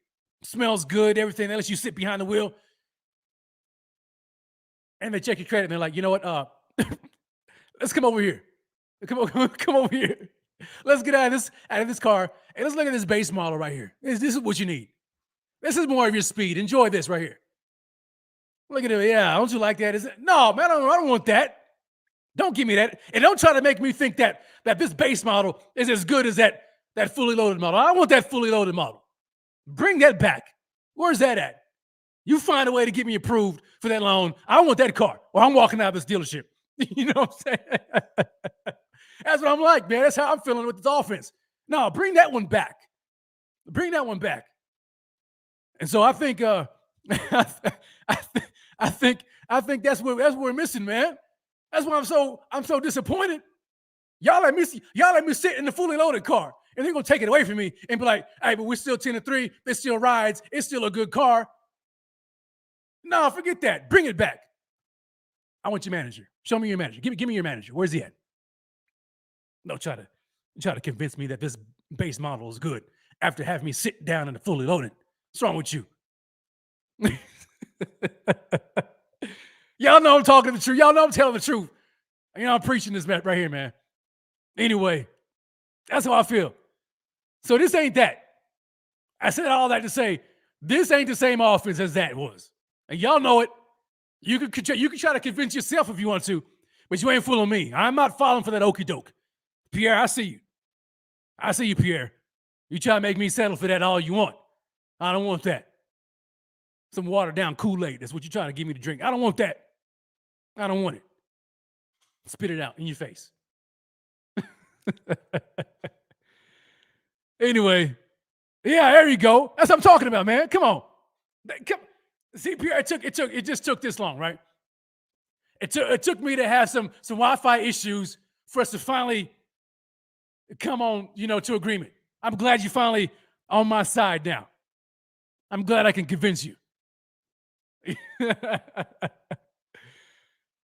Smells good, everything. They let you sit behind the wheel. And they check your credit and they're like, you know what? Let's come over here. Come over here. Let's get out of this car and let's look at this base model right here. This is what you need. This is more of your speed. Enjoy this right here. Look at it. Yeah, don't you like that? No, man, I don't want that. Don't give me that. And don't try to make me think that this base model is as good as that fully loaded model. I want that fully loaded model. Bring that back. Where's that at? You find a way to get me approved for that loan. I want that car or I'm walking out of this dealership. You know what I'm saying? That's what I'm like, man. That's how I'm feeling with this offense. No, bring that one back. Bring that one back. And so I think I think that's what we're missing, man. That's why I'm so disappointed. Y'all let me sit in the fully loaded car, and they're gonna take it away from me and be like, "Hey, but we're still 10-3. It still rides. It's still a good car." No, forget that. Bring it back. I want your manager. Show me your manager. Give me your manager. Where's he at? No, try to convince me that this base model is good after having me sit down in the fully loaded. What's wrong with you? Y'all know I'm talking the truth. Y'all know I'm telling the truth. I'm preaching this right here, man. Anyway, that's how I feel. So this ain't that. I said all that to say this ain't the same offense as that was. And y'all know it. You can try to convince yourself if you want to, but you ain't fooling me. I'm not falling for that okie doke. Pierre, I see you. I see you, Pierre. You try to make me settle for that all you want. I don't want that. Some watered down Kool-Aid. That's what you're trying to give me to drink. I don't want that. I don't want it. Spit it out in your face. Anyway, yeah, there you go. That's what I'm talking about, man. Come on. See, Pierre, it just took this long, right? It took me to have some Wi-Fi issues for us to finally come on, to agreement. I'm glad you finally on my side now. I'm glad I can convince you.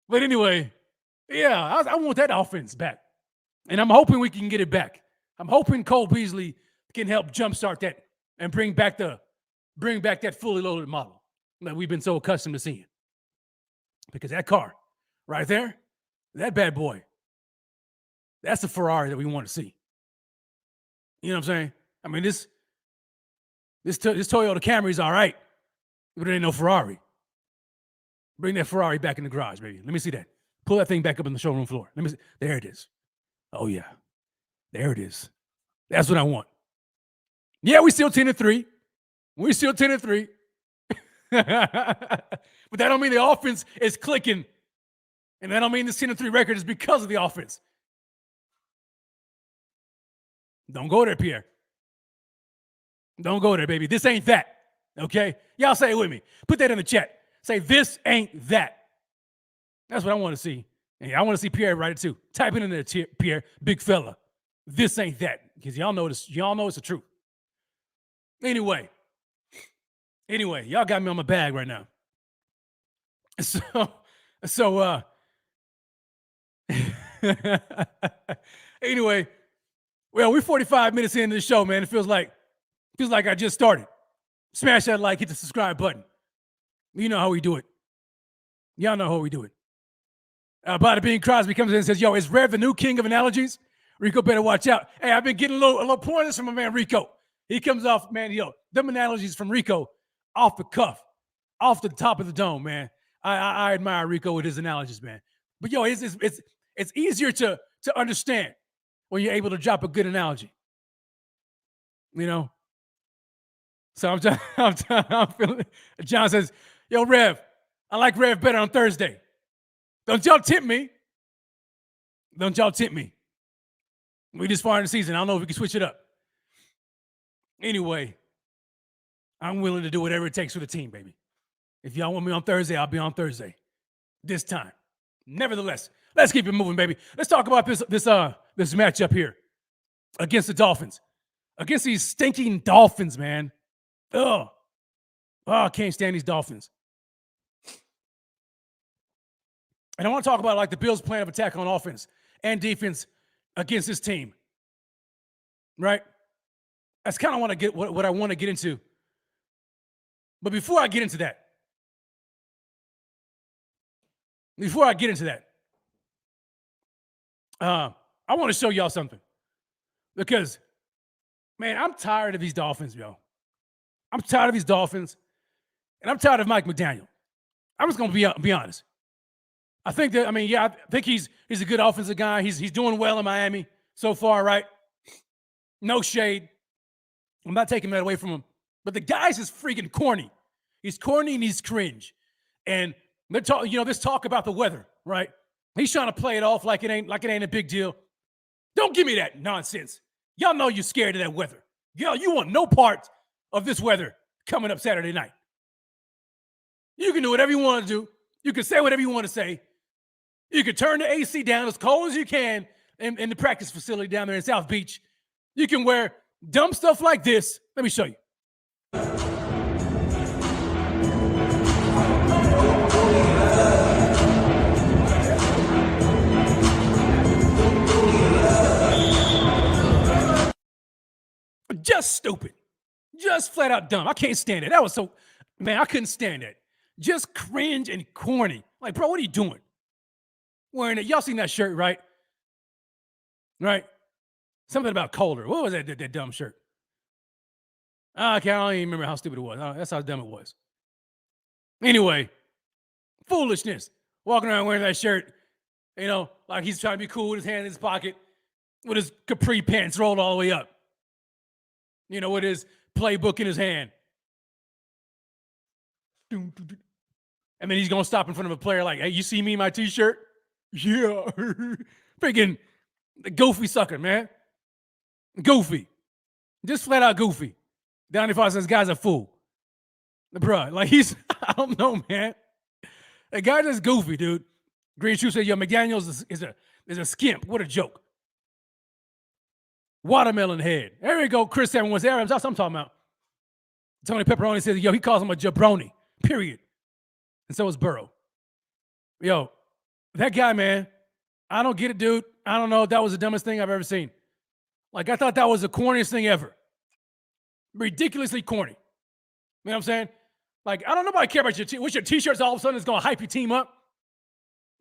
But anyway, yeah, I want that offense back. And I'm hoping we can get it back. I'm hoping Cole Beasley can help jumpstart that and bring back that fully loaded model that we've been so accustomed to seeing. Because that car right there, that bad boy, that's the Ferrari that we want to see. You know what I'm saying? I mean, this Toyota Camry is all right, but it ain't no Ferrari. Bring that Ferrari back in the garage, baby. Let me see that. Pull that thing back up on the showroom floor. Let me see. There it is. Oh, yeah. There it is. That's what I want. Yeah, we still 10-3. We still 10-3. But that don't mean the offense is clicking. And that don't mean the 10-3 record is because of the offense. Don't go there, Pierre. Don't go there, baby. This ain't that. Okay? Y'all say it with me. Put that in the chat. Say, this ain't that. That's what I want to see. And I want to see Pierre write it too. Type it in there, Pierre, big fella. This ain't that. Because y'all know this. Y'all know it's the truth. Anyway, y'all got me on my bag right now. So anyway, well, we're 45 minutes into the show, man. It feels like I just started. Smash that like, hit the subscribe button. You know how we do it. Y'all know how we do it. Bada Bing Crosby comes in and says, yo, is Rev the new king of analogies? Rico better watch out. Hey, I've been getting a little pointers from my man Rico. He comes off, man, yo, them analogies from Rico off the cuff, off the top of the dome, man. I admire Rico with his analogies, man. But yo, it's easier to understand when you're able to drop a good analogy. You know? So I'm feeling. John says, yo, Rev, I like Rev better on Thursday. Don't y'all tip me. Don't y'all tip me. We just far in the season. I don't know if we can switch it up. Anyway, I'm willing to do whatever it takes for the team, baby. If y'all want me on Thursday, I'll be on Thursday. This time. Nevertheless, let's keep it moving, baby. Let's talk about this matchup here against the Dolphins. Against these stinking Dolphins, man. Oh, I can't stand these Dolphins. And I want to talk about like the Bills' plan of attack on offense and defense against this team. Right? That's kind of what I want to get into. But before I get into that, I want to show y'all something. Because, man, I'm tired of these Dolphins, yo. I'm tired of these Dolphins, and I'm tired of Mike McDaniel. I'm just going to be honest. I think he's a good offensive guy. He's doing well in Miami so far, right? No shade. I'm not taking that away from him. But the guy's just freaking corny. He's corny and he's cringe. And this talk about the weather, right? He's trying to play it off like it ain't a big deal. Don't give me that nonsense. Y'all know you're scared of that weather. Y'all, you want no part of this weather coming up Saturday night. You can do whatever you want to do. You can say whatever you want to say. You can turn the AC down as cold as you can in the practice facility down there in South Beach. You can wear dumb stuff like this. Let me show you. Just stupid. Just flat out dumb. I can't stand it. That was so, man, I couldn't stand it. Just cringe and corny. Like, bro, what are you doing? Wearing it. Y'all seen that shirt, right? Right? Something about colder. What was that dumb shirt? I don't even remember how stupid it was. That's how dumb it was. Anyway, foolishness. Walking around wearing that shirt, like he's trying to be cool with his hand in his pocket, with his capri pants rolled all the way up. With his playbook in his hand. And then he's going to stop in front of a player like, hey, you see me in my T-shirt? Yeah. Freaking goofy sucker, man. Goofy. Just flat out goofy. Down says, this guy's a fool. Bruh, like I don't know, man. That guy just goofy, dude. Green Shoe said, yo, McDaniels is a skimp. What a joke. Watermelon head. There we go. Chris 7 Arabs. That's what I'm talking about. Tony Pepperoni says, yo, he calls him a jabroni. Period. And so is Burrow. Yo, that guy, man, I don't get it, dude. I don't know. That was the dumbest thing I've ever seen. Like, I thought that was the corniest thing ever. Ridiculously corny. You know what I'm saying? Like, I don't know if I care about your team. What's your T-shirts all of a sudden is going to hype your team up?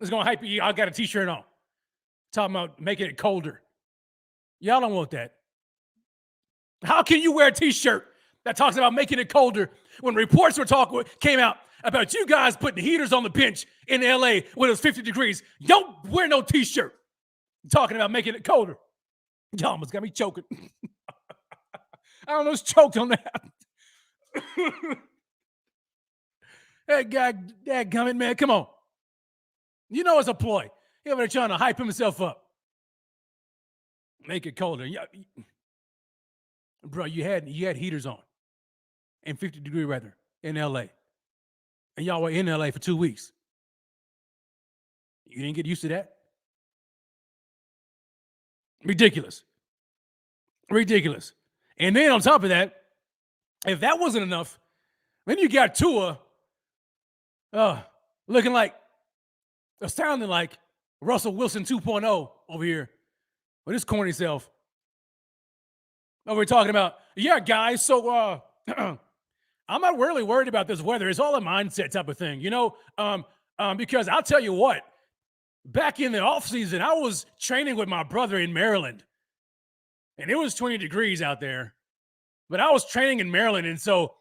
It's going to hype you. I got a T-shirt on. Talking about making it colder. Y'all don't want that. How can you wear a T-shirt that talks about making it colder when reports came out about you guys putting heaters on the bench in L.A. when it was 50 degrees? Don't wear no T-shirt talking about making it colder. Y'all almost got me choking. I almost choked on that. That guy, that gummit, man, come on. You know it's a ploy. He's over there trying to hype himself up. Make it colder. Yeah, bro, you had heaters on in 50-degree weather in LA. And y'all were in LA for 2 weeks. You didn't get used to that? Ridiculous. Ridiculous. And then on top of that, if that wasn't enough, then you got Tua looking like, sounding like Russell Wilson 2.0 over here with his corny self. We're talking about, yeah, guys, so I'm not really worried about this weather. It's all a mindset type of thing, you know, because I'll tell you what, back in the offseason, I was training with my brother in Maryland, and it was 20 degrees out there, but I was training in Maryland, and so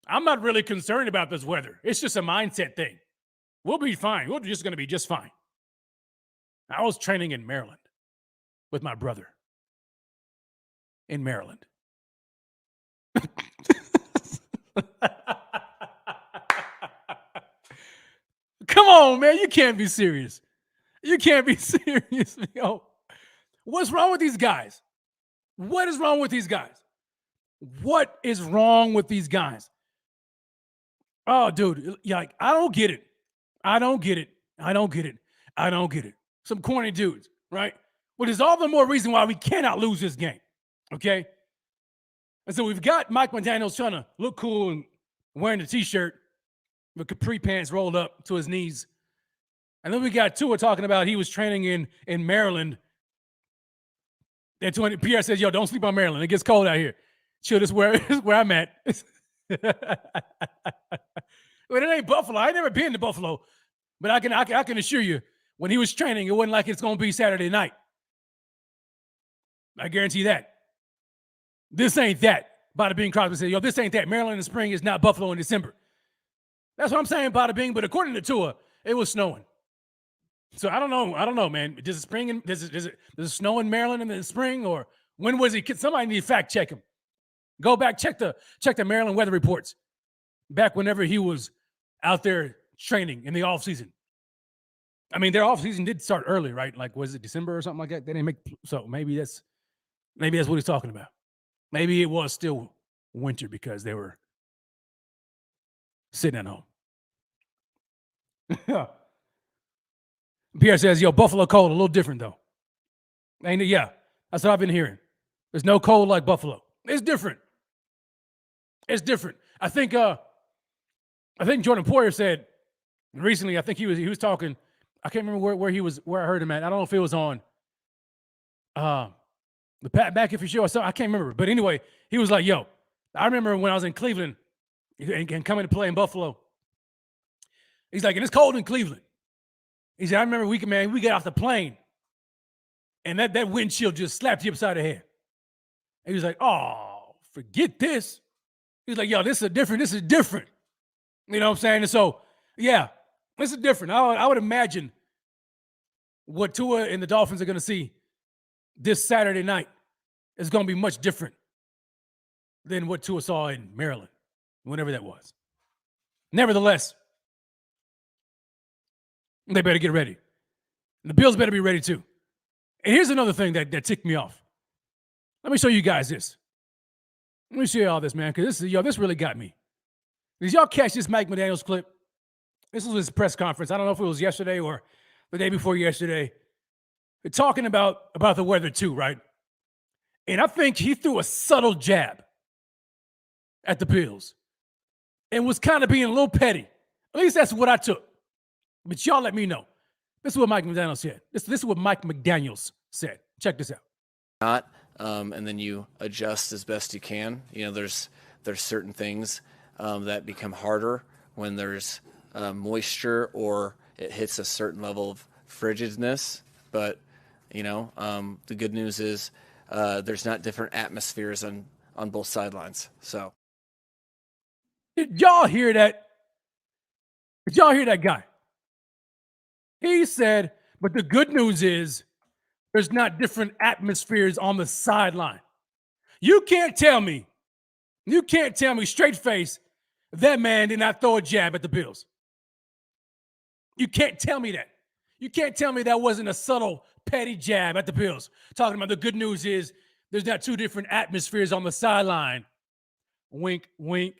I'm not really concerned about this weather. It's just a mindset thing. We'll be fine. We're just going to be just fine. I was training in Maryland with my brother in Maryland. Come on, man. You can't be serious. You can't be serious. Yo. What's wrong with these guys? What is wrong with these guys? What is wrong with these guys? Oh, dude. Like, I don't get it. I don't get it. I don't get it. I don't get it. Some corny dudes, right? Which is all the more reason why we cannot lose this game. Okay? And so we've got Mike McDaniels trying to look cool and wearing the T-shirt with capri pants rolled up to his knees. And then we got Tua talking about he was training in Maryland. And Pierre says, yo, don't sleep on Maryland. It gets cold out here. Chill, this is where I'm at. But it ain't Buffalo. I ain't never been to Buffalo. But I can assure you, when he was training, it wasn't like it's going to be Saturday night. I guarantee that. This ain't that. Bada Bing Crosby said, yo, this ain't that. Maryland in spring is not Buffalo in December. That's what I'm saying, Bada Bing. But according to Tua, it was snowing. So I don't know, man. Does it snow in Maryland in the spring, or when was it? Somebody need to fact check him. Go back, check the Maryland weather reports. Back whenever he was out there training in the off season. I mean, their off season did start early, right? Like, was it December or something like that? They didn't make, so maybe that's what he's talking about. Maybe it was still winter because they were sitting at home. Pierre says, yo, Buffalo cold, a little different though. Ain't it? Yeah, that's what I've been hearing. There's no cold like Buffalo. It's different. It's different. I think Jordan Poyer said recently, I think he was talking, I can't remember where I heard him at. I don't know if it was on the Pat McAfee show or something. I can't remember. But anyway, he was like, yo, I remember when I was in Cleveland and coming to play in Buffalo. He's like, and it's cold in Cleveland. He said, I remember we got off the plane and that wind chill just slapped you upside the head. And he was like, oh, forget this. He was like, yo, this is different. You know what I'm saying? And so, yeah, this is different. I would imagine what Tua and the Dolphins are going to see this Saturday night is going to be much different than what Tua saw in Maryland, whenever that was. Nevertheless, they better get ready. The Bills better be ready too. And here's another thing that ticked me off. Let me show you guys this. Let me show you all this, man, because this really got me. Did y'all catch this Mike McDaniels clip? This was his press conference. I don't know if it was yesterday or the day before yesterday. They're talking about the weather too, right? And I think he threw a subtle jab at the Bills and was kind of being a little petty. At least that's what I took. But y'all let me know. This is what Mike McDaniels said. This is what Mike McDaniels said. Check this out. And then you adjust as best you can. You know, there's certain things that become harder when there's moisture or it hits a certain level of frigidness. But, the good news is there's not different atmospheres on both sidelines. So. Did y'all hear that? Did y'all hear that guy? He said, but the good news is there's not different atmospheres on the sideline. You can't tell me straight face that man did not throw a jab at the Bills. You can't tell me that. You can't tell me that wasn't a subtle, petty jab at the Bills. Talking about the good news is there's not two different atmospheres on the sideline. Wink, wink.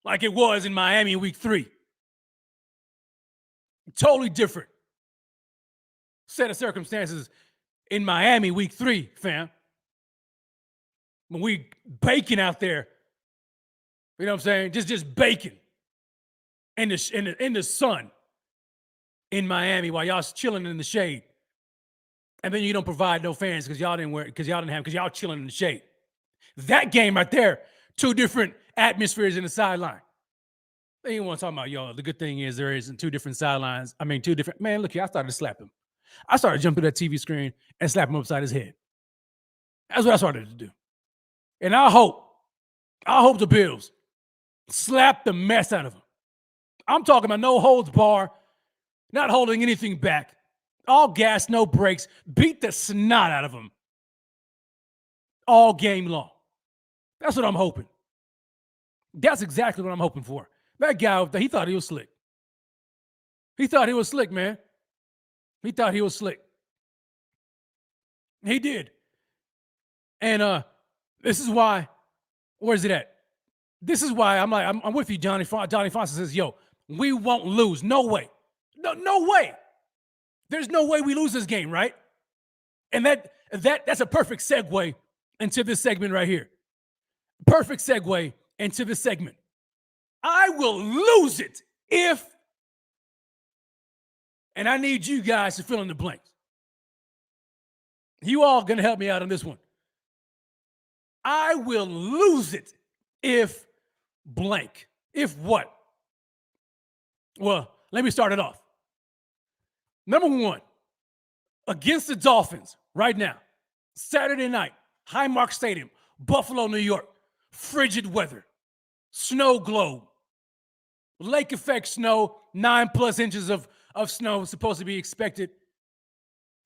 Like it was in Miami week 3. Totally different set of circumstances in Miami week 3, fam. When we baking out there, you know what I'm saying? Just baking in the sun in Miami while y'all chilling in the shade. And then you don't provide no fans because y'all chilling in the shade. That game right there, two different atmospheres in the sideline. They ain't want to talk about, y'all. The good thing is there isn't two different sidelines. I mean, two different. Man, look here, I started to slap him. I started to jump through that TV screen and slap him upside his head. That's what I started to do. And I hope the Bills slap the mess out of him. I'm talking about no holds bar, not holding anything back. All gas, no brakes. Beat the snot out of him all game long. That's what I'm hoping. That's exactly what I'm hoping for. That guy, he thought he was slick. He thought he was slick, man. He thought he was slick. He did. And this is why, where's it at? This is why I'm with you, Johnny. Johnny Fonson says, yo, we won't lose. No way. No way. There's no way we lose this game, right? And that's a perfect segue into this segment right here. Perfect segue into this segment. I will lose it if, and I need you guys to fill in the blanks. You all gonna help me out on this one. I will lose it if blank. If what? Well, let me start it off. Number one, against the Dolphins right now, Saturday night, Highmark Stadium, Buffalo, New York, frigid weather, snow globe, lake effect snow, 9+ inches of snow supposed to be expected.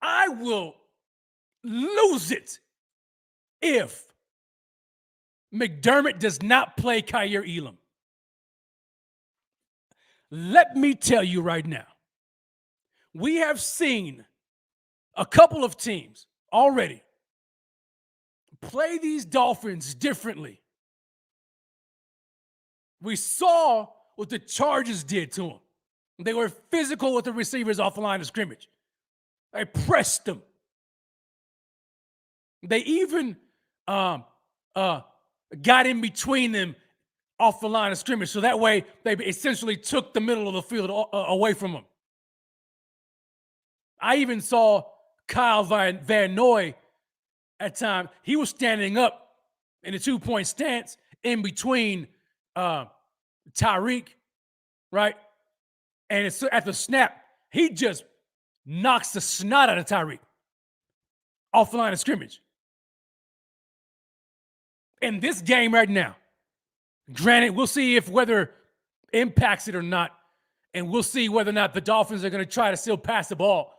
I will lose it if McDermott does not play Kaiir Elam. Let me tell you right now, we have seen a couple of teams already play these Dolphins differently. We saw what the Chargers did to them. They were physical with the receivers off the line of scrimmage. They pressed them. They even got in between them off the line of scrimmage. So that way, they essentially took the middle of the field away from them. I even saw Kyle Van Noy at times. He was standing up in a 2-point stance in between Tyreek, right? And it's at the snap, he just knocks the snot out of Tyreek off the line of scrimmage. In this game right now, granted, we'll see if weather impacts it or not, and we'll see whether or not the Dolphins are going to try to still pass the ball.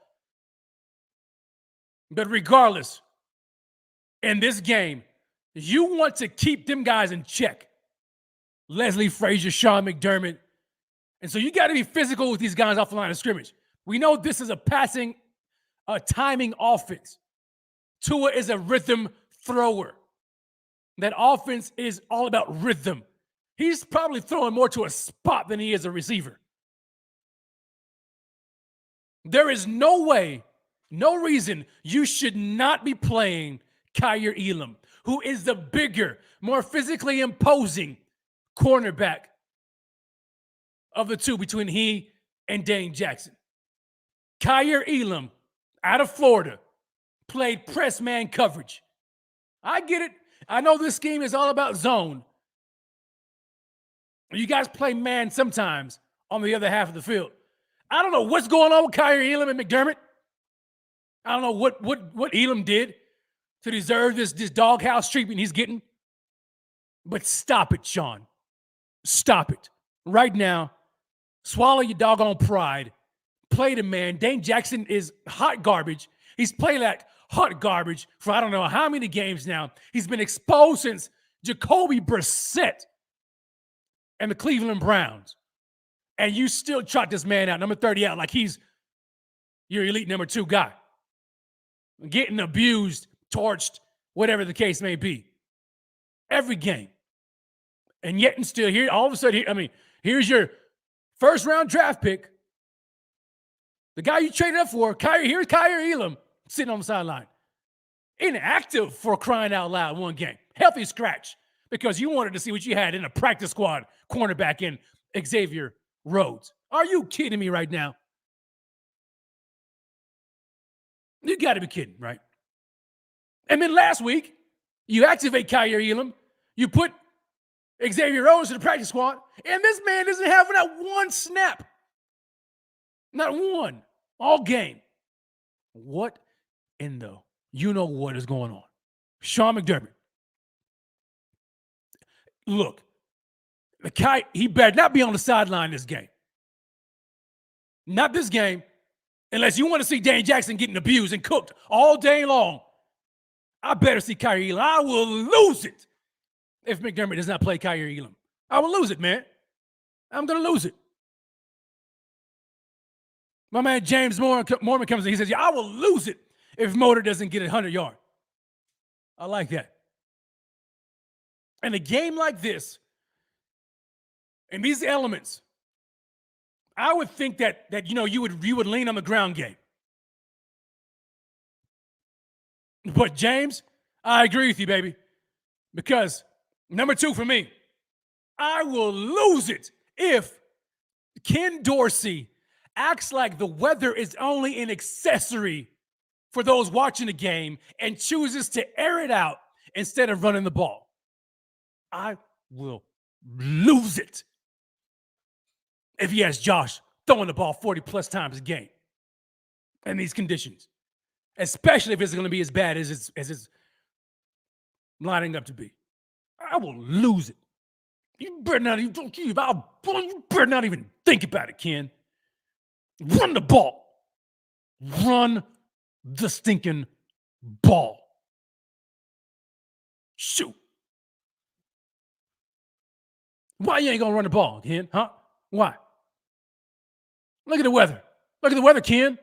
But regardless, in this game, you want to keep them guys in check. Leslie Frazier, Sean McDermott. And so you got to be physical with these guys off the line of scrimmage. We know this is a timing offense. Tua is a rhythm thrower. That offense is all about rhythm. He's probably throwing more to a spot than he is a receiver. There is no way, no reason you should not be playing Kaiir Elam, who is the bigger, more physically imposing cornerback of the two between he and Dane Jackson. Kaiir Elam, out of Florida, played press man coverage. I get it. I know this scheme is all about zone. You guys play man sometimes on the other half of the field. I don't know what's going on with Kyrie Elam and McDermott. I don't know what Elam did to deserve this doghouse treatment he's getting. But stop it, Sean. Stop it. Right now, swallow your doggone pride. Play the man. Dane Jackson is hot garbage. He's played like hot garbage for I don't know how many games now. He's been exposed since Jacoby Brissett and the Cleveland Browns. And you still trot this man out, number 30 out, like he's your elite number 2 guy. Getting abused, torched, whatever the case may be. Every game. And yet and still here, all of a sudden, here's your first round draft pick. The guy you traded up for, here's Kyrie Elam sitting on the sideline. Inactive for crying out loud one game. Healthy scratch because you wanted to see what you had in a practice squad cornerback in Xavier Rhodes. Are you kidding me right now? You got to be kidding, right? And then last week, you activate Kyrie Elam. You put Xavier Rhodes in the practice squad, and this man isn't having that one snap. Not one. All game. What in the you-know-what is going on? Sean McDermott. Look, he better not be on the sideline this game. Not this game, unless you want to see Dane Jackson getting abused and cooked all day long. I better see Kyrie Elam. I will lose it if McDermott does not play Kyrie Elam. I will lose it, man. I'm going to lose it. My man James Mormon comes in. He says, I will lose it if Motor doesn't get 100 yards. I like that. And a game like this, and these elements, I would think that you would lean on the ground game. But James, I agree with you, baby. Because number 2 for me, I will lose it if Ken Dorsey acts like the weather is only an accessory for those watching the game and chooses to air it out instead of running the ball. I will lose it if he has Josh throwing the ball 40-plus times a game in these conditions, especially if it's going to be as bad as it's lining up to be. I will lose it. You better not even think about it, Ken. Run the ball. Run the stinking ball. Shoot. Why you ain't gonna run the ball, Ken? Huh? Why? Look at the weather. Look at the weather, Ken.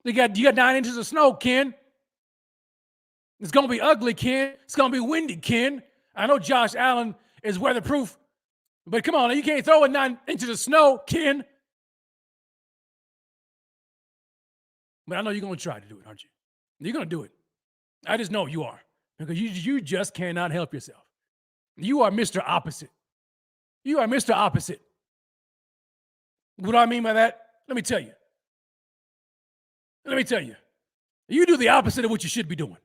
You got 9 inches of snow, Ken. It's gonna be ugly, Ken. It's gonna be windy, Ken. I know Josh Allen is weatherproof, but come on, you can't throw it 9 inches of snow, Ken. But I know you're gonna try to do it, aren't you? You're gonna do it. I just know you are. Because you just cannot help yourself. You are Mr. Opposite. You are Mr. Opposite. What do I mean by that? Let me tell you. You do the opposite of what you should be doing.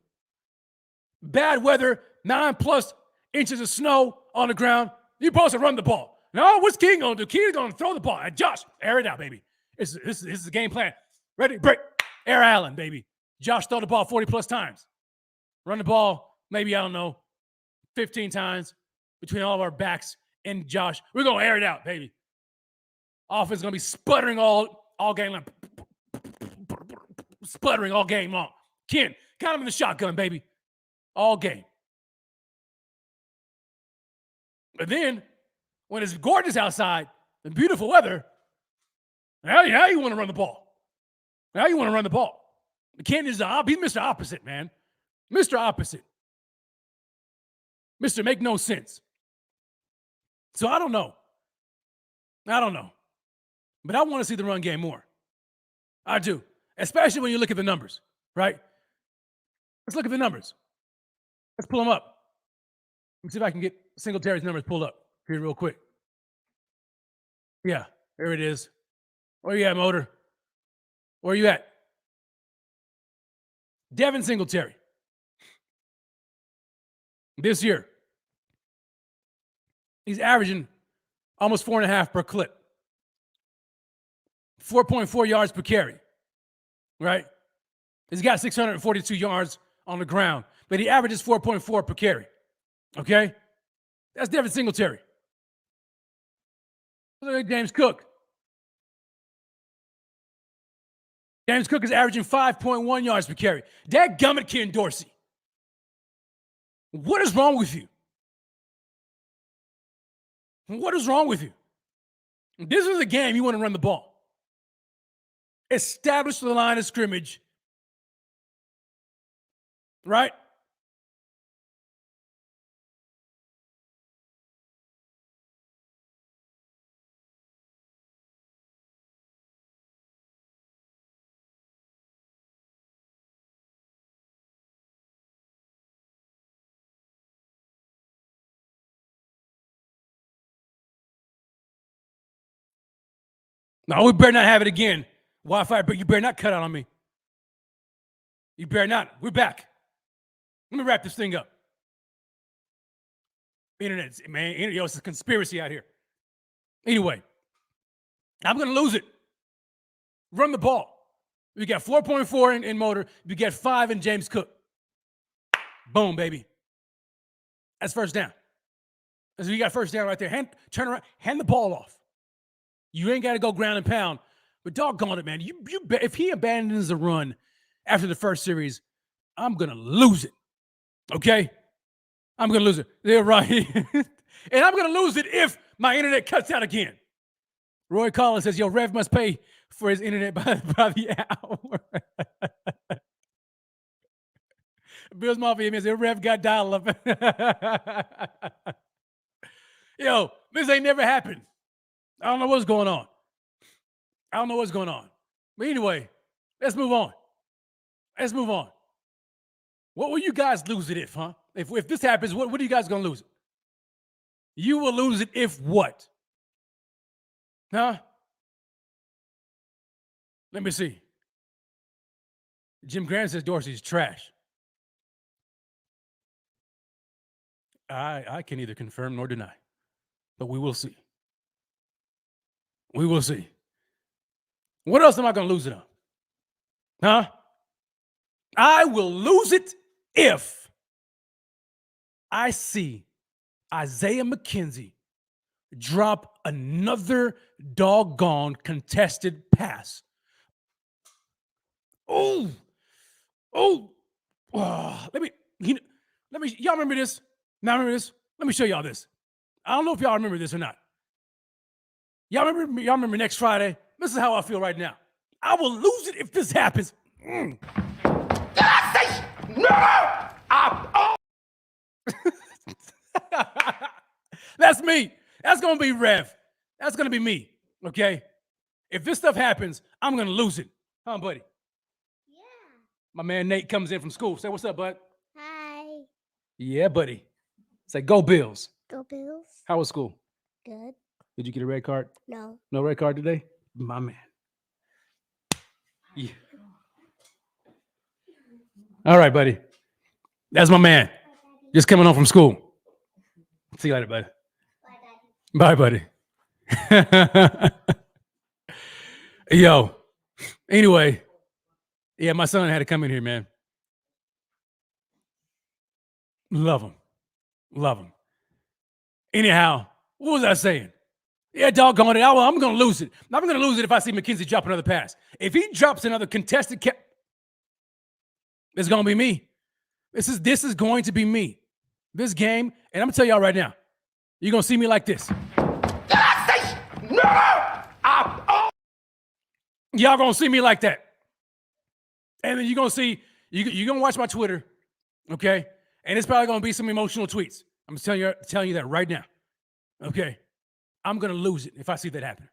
Bad weather, 9+ inches of snow on the ground. You're supposed to run the ball. No, what's King going to do? King's going to throw the ball. Josh, air it out, baby. This is the game plan. Ready? Break. Air Allen, baby. Josh throw the ball 40+ times. Run the ball, maybe, 15 times between all of our backs and Josh. We're going to air it out, baby. Offense is going to be sputtering all game long. Sputtering all game long. Ken, count him in the shotgun, baby. All game. But then, when it's gorgeous outside and beautiful weather, now you want to run the ball. Now you want to run the ball. Ken is he's Mr. Opposite, man. Mr. Opposite. Mr. Make no sense. So I don't know. But I want to see the run game more. I do. Especially when you look at the numbers, right? Let's look at the numbers. Let's pull them up. Let me see if I can get Singletary's numbers pulled up here real quick. Yeah, there it is. Where you at, Motor? Where you at? Devin Singletary. This year, he's averaging almost 4.5 per clip. 4.4 yards per carry, right? He's got 642 yards on the ground, but he averages 4.4 per carry, okay? That's Devin Singletary. Look at James Cook. James Cook is averaging 5.1 yards per carry. Dadgummit, Ken Dorsey. What is wrong with you? What is wrong with you? This is a game you want to run the ball. Establish the line of scrimmage, right? No, we better not have it again. Wi-Fi, but you better not cut out on me. You better not. We're back. Let me wrap this thing up. Internet, man, it's a conspiracy out here. Anyway, I'm going to lose it. Run the ball. We got 4.4 in Motor. We get 5 in James Cook. Boom, baby. That's first down. So you got first down right there. Turn around, hand the ball off. You ain't got to go ground and pound. But doggone it, man. If he abandons the run after the first series, I'm going to lose it. Okay? I'm going to lose it. They're right. And I'm going to lose it if my internet cuts out again. Roy Collins says, yo, Rev must pay for his internet by the hour. Bills Mafia says, Rev got dial-up. Yo, this ain't never happened. I don't know what's going on. But anyway, let's move on. What will you guys lose it if, huh? If this happens, what are you guys going to lose it? You will lose it if what? Huh? Let me see. Jim Grant says Dorsey's trash. I can neither confirm nor deny, but we will see. We will see. What else am I going to lose it on? Huh? I will lose it if I see Isaiah McKenzie drop another doggone contested pass. Y'all remember this? Now remember this? Let me show y'all this. I don't know if y'all remember this or not. Y'all remember next Friday? This is how I feel right now. I will lose it if this happens. Did I say no? That's me. That's going to be Rev. That's going to be me, okay? If this stuff happens, I'm going to lose it. Huh, buddy? Yeah. My man Nate comes in from school. Say, what's up, bud? Hi. Yeah, buddy. Say, go Bills. Go Bills. How was school? Good. Did you get a red card? No. No red card today? My man. Yeah. All right, buddy. That's my man. Just coming home from school. See you later, buddy. Bye, buddy. Yo. Anyway. Yeah, my son had to come in here, man. Love him. Anyhow, what was I saying? Yeah, doggone it. I'm going to lose it. I'm going to lose it if I see McKenzie drop another pass. If he drops another contested it's going to be me. This is going to be me. This game, and I'm going to tell y'all right now, you're going to see me like this. Y'all going to see me like that. And then you're going to see, you're going to watch my Twitter, okay? And it's probably going to be some emotional tweets. I'm just telling you that right now, okay? I'm going to lose it if I see that happen.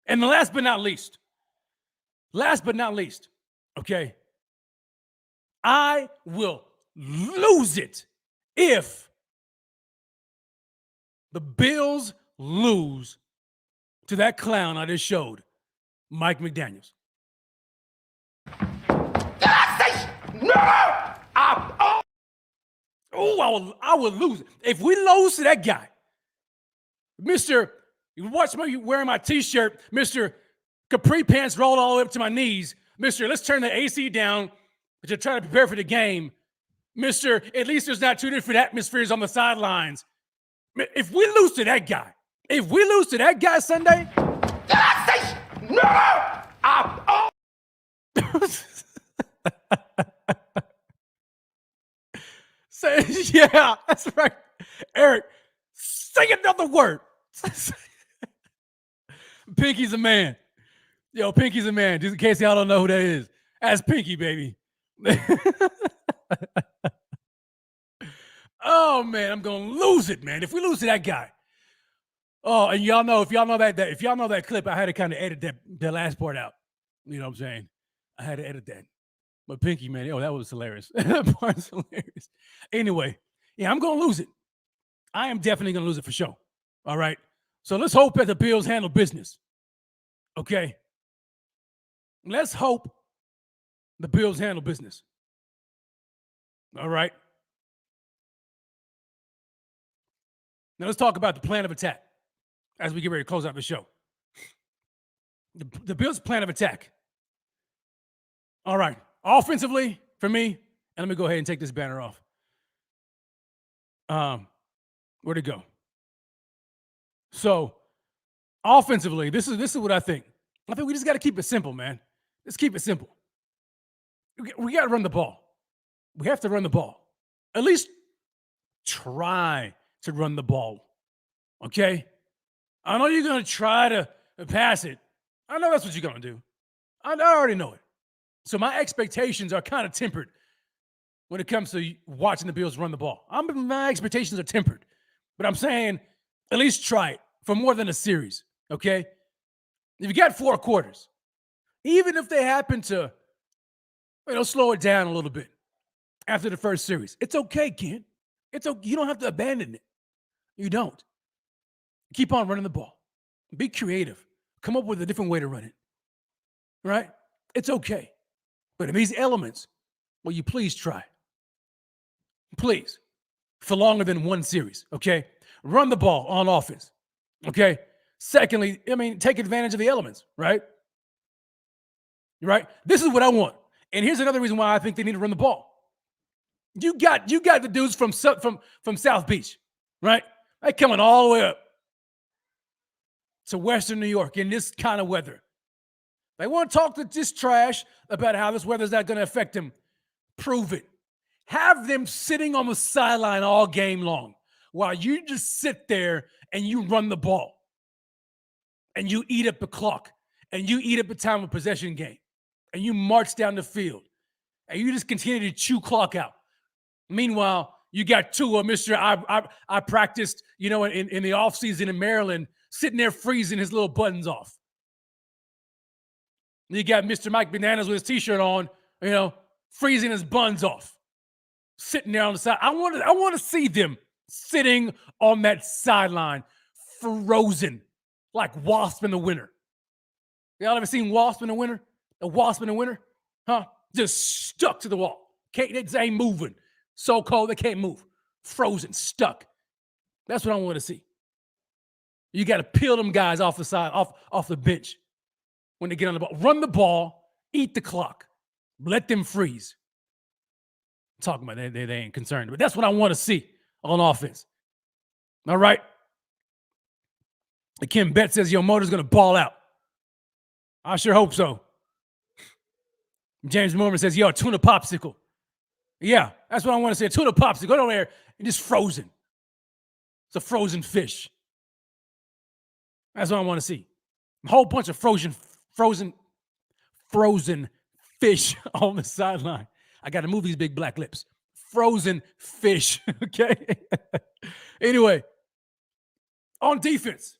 And last but not least, okay, I will lose it if the Bills lose to that clown I just showed, Mike McDaniels. I will lose it. If we lose to that guy, Mr. You watch me wearing my T-shirt, Mr. capri pants rolled all the way up to my knees. Mister, let's turn the AC down to try to prepare for the game. Mister, at least there's not two different atmospheres on the sidelines. If we lose to that guy, Sunday, say, yeah, that's right. Eric, say another word. Pinky's a man. Yo, Pinky's a man. Just in case y'all don't know who that is. That's Pinky, baby. Oh, man, I'm going to lose it, man. If we lose to that guy. Oh, and y'all know, if y'all know that clip, I had to kind of edit that last part out. You know what I'm saying? I had to edit that. But Pinky, man, that was hilarious. That part's hilarious. Anyway, yeah, I'm going to lose it. I am definitely going to lose it for sure. All right? So let's hope that the Bills handle business. Okay? Let's hope the Bills handle business. All right? Now let's talk about the plan of attack as we get ready to close out the show. The Bills' plan of attack. All right. Offensively, for me, and let me go ahead and take this banner off. Where'd it go? So, offensively, this is what I think. I think we just got to keep it simple, man. Let's keep it simple. We got to run the ball. We have to run the ball. At least try to run the ball. Okay? I know you're going to try to pass it. I know that's what you're going to do. I already know it. So my expectations are kind of tempered when it comes to watching the Bills run the ball. My expectations are tempered. But I'm saying at least try it for more than a series, okay? If you got 4 quarters, even if they happen to slow it down a little bit after the first series, it's okay, Ken. It's okay. You don't have to abandon it. You don't. Keep on running the ball. Be creative. Come up with a different way to run it, right? It's okay. But in these elements, will you please try? Please. For longer than one series, okay? Run the ball on offense, okay? Secondly, take advantage of the elements, right? Right? This is what I want. And here's another reason why I think they need to run the ball. You got the dudes from South Beach, right? They're coming all the way up to Western New York in this kind of weather. They want to talk to this trash about how this weather's not going to affect them. Prove it. Have them sitting on the sideline all game long while you just sit there and you run the ball and you eat up the clock and you eat up the time of possession game and you march down the field and you just continue to chew clock out. Meanwhile, you got Tua, Mr. I practiced, in the offseason in Maryland, sitting there freezing his little buttons off. You got Mr. Mike McDaniels with his T-shirt on, freezing his buns off, sitting there on the side. I want to see them sitting on that sideline, frozen, like wasp in the winter. Y'all ever seen wasp in the winter? A wasp in the winter? Huh? Just stuck to the wall. They ain't moving. So cold they can't move. Frozen, stuck. That's what I want to see. You got to peel them guys off the side, off the bench when they get on the ball. Run the ball, eat the clock. Let them freeze. I'm talking about they ain't concerned. But that's what I want to see on offense. All right? Kim Bet says, Motor's going to ball out. I sure hope so. James Mormon says, tuna popsicle. Yeah, that's what I want to say. A tuna popsicle. Go down there and just frozen. It's a frozen fish. That's what I want to see. A whole bunch of frozen fish on the sideline. I got to move these big black lips. Frozen fish, okay? Anyway, on defense,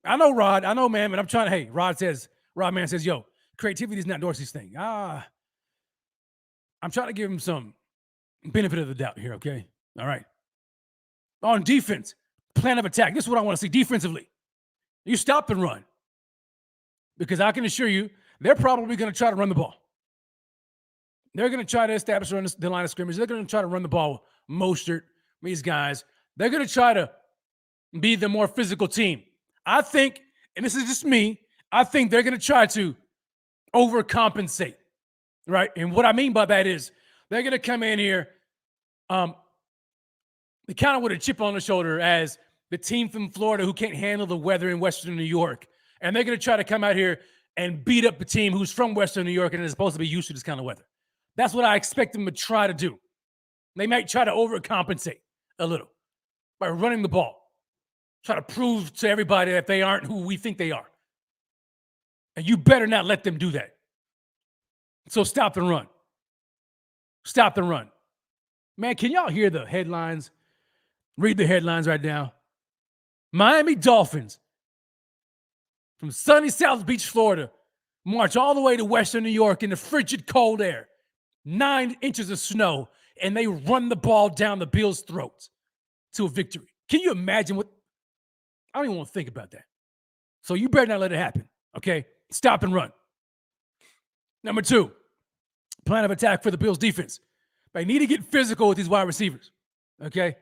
I know Rod, man, but I'm trying to, Rod man says, creativity is not Dorsey's thing. I'm trying to give him some benefit of the doubt here, okay? All right. On defense, plan of attack. This is what I want to see defensively. You stop and run. Because I can assure you, they're probably going to try to run the ball. They're going to try to establish the line of scrimmage. They're going to try to run the ball. Mostert, these guys. They're going to try to be the more physical team. I think, and this is just me, I think they're going to try to overcompensate, right? And what I mean by that is they're going to come in here kind of with a chip on the shoulder as the team from Florida who can't handle the weather in Western New York. And they're going to try to come out here and beat up the team who's from Western New York and is supposed to be used to this kind of weather. That's what I expect them to try to do. They might try to overcompensate a little by running the ball. Try to prove to everybody that they aren't who we think they are. And you better not let them do that. So stop the run. Stop the run. Man, can y'all hear the headlines? Read the headlines right now. Miami Dolphins from sunny South Beach, Florida, march all the way to Western New York in the frigid cold air. 9 inches of snow, and they run the ball down the Bills' throats to a victory. Can you imagine what? I don't even want to think about that. So you better not let it happen, okay? Stop and run. Number 2, plan of attack for the Bills' defense. They need to get physical with these wide receivers, okay?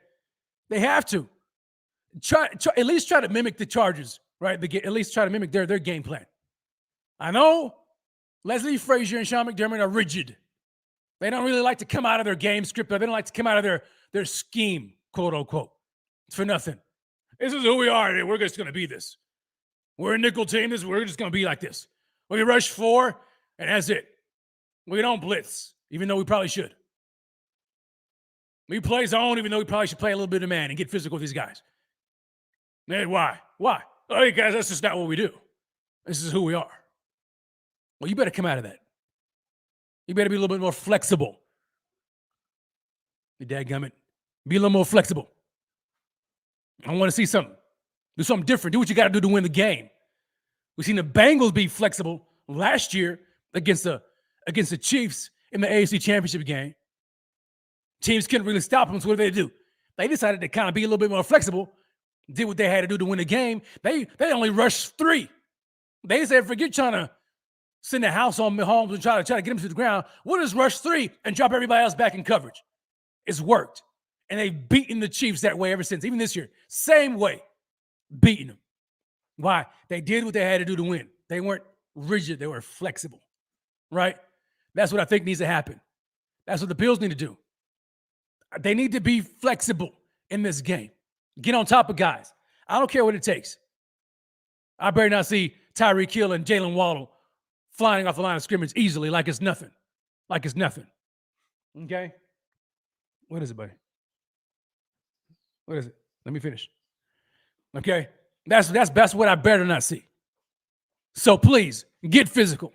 They have to. Try at least try to mimic the Chargers, right? At least try to mimic their game plan. I know Leslie Frazier and Sean McDermott are rigid. They don't really like to come out of their game script. They don't like to come out of their scheme, quote unquote. It's for nothing. This is who we are. We're just going to be this. We're a nickel team. We're just going to be like this. We rush 4, and that's it. We don't blitz, even though we probably should. We play zone, even though we probably should play a little bit of man and get physical with these guys. Man, why? Why? Oh, hey, guys, that's just not what we do. This is who we are. Well, you better come out of that. You better be a little bit more flexible. You dadgummit. Be a little more flexible. I want to see something. Do something different. Do what you got to do to win the game. We've seen the Bengals be flexible last year against the Chiefs in the AFC Championship game. Teams couldn't really stop them, so what did they do? They decided to kind of be a little bit more flexible, did what they had to do to win the game. They only rushed 3. They said, forget trying to send the house on Mahomes and try to get him to the ground. We'll just rush 3 and drop everybody else back in coverage. It's worked. And they've beaten the Chiefs that way ever since, even this year. Same way, beating them. Why? They did what they had to do to win. They weren't rigid. They were flexible, right? That's what I think needs to happen. That's what the Bills need to do. They need to be flexible in this game. Get on top of guys. I don't care what it takes. I better not see Tyreek Hill and Jalen Waddle flying off the line of scrimmage easily like it's nothing. Like it's nothing. Okay? What is it, buddy? What is it? Let me finish. Okay? That's what I better not see. So please, get physical.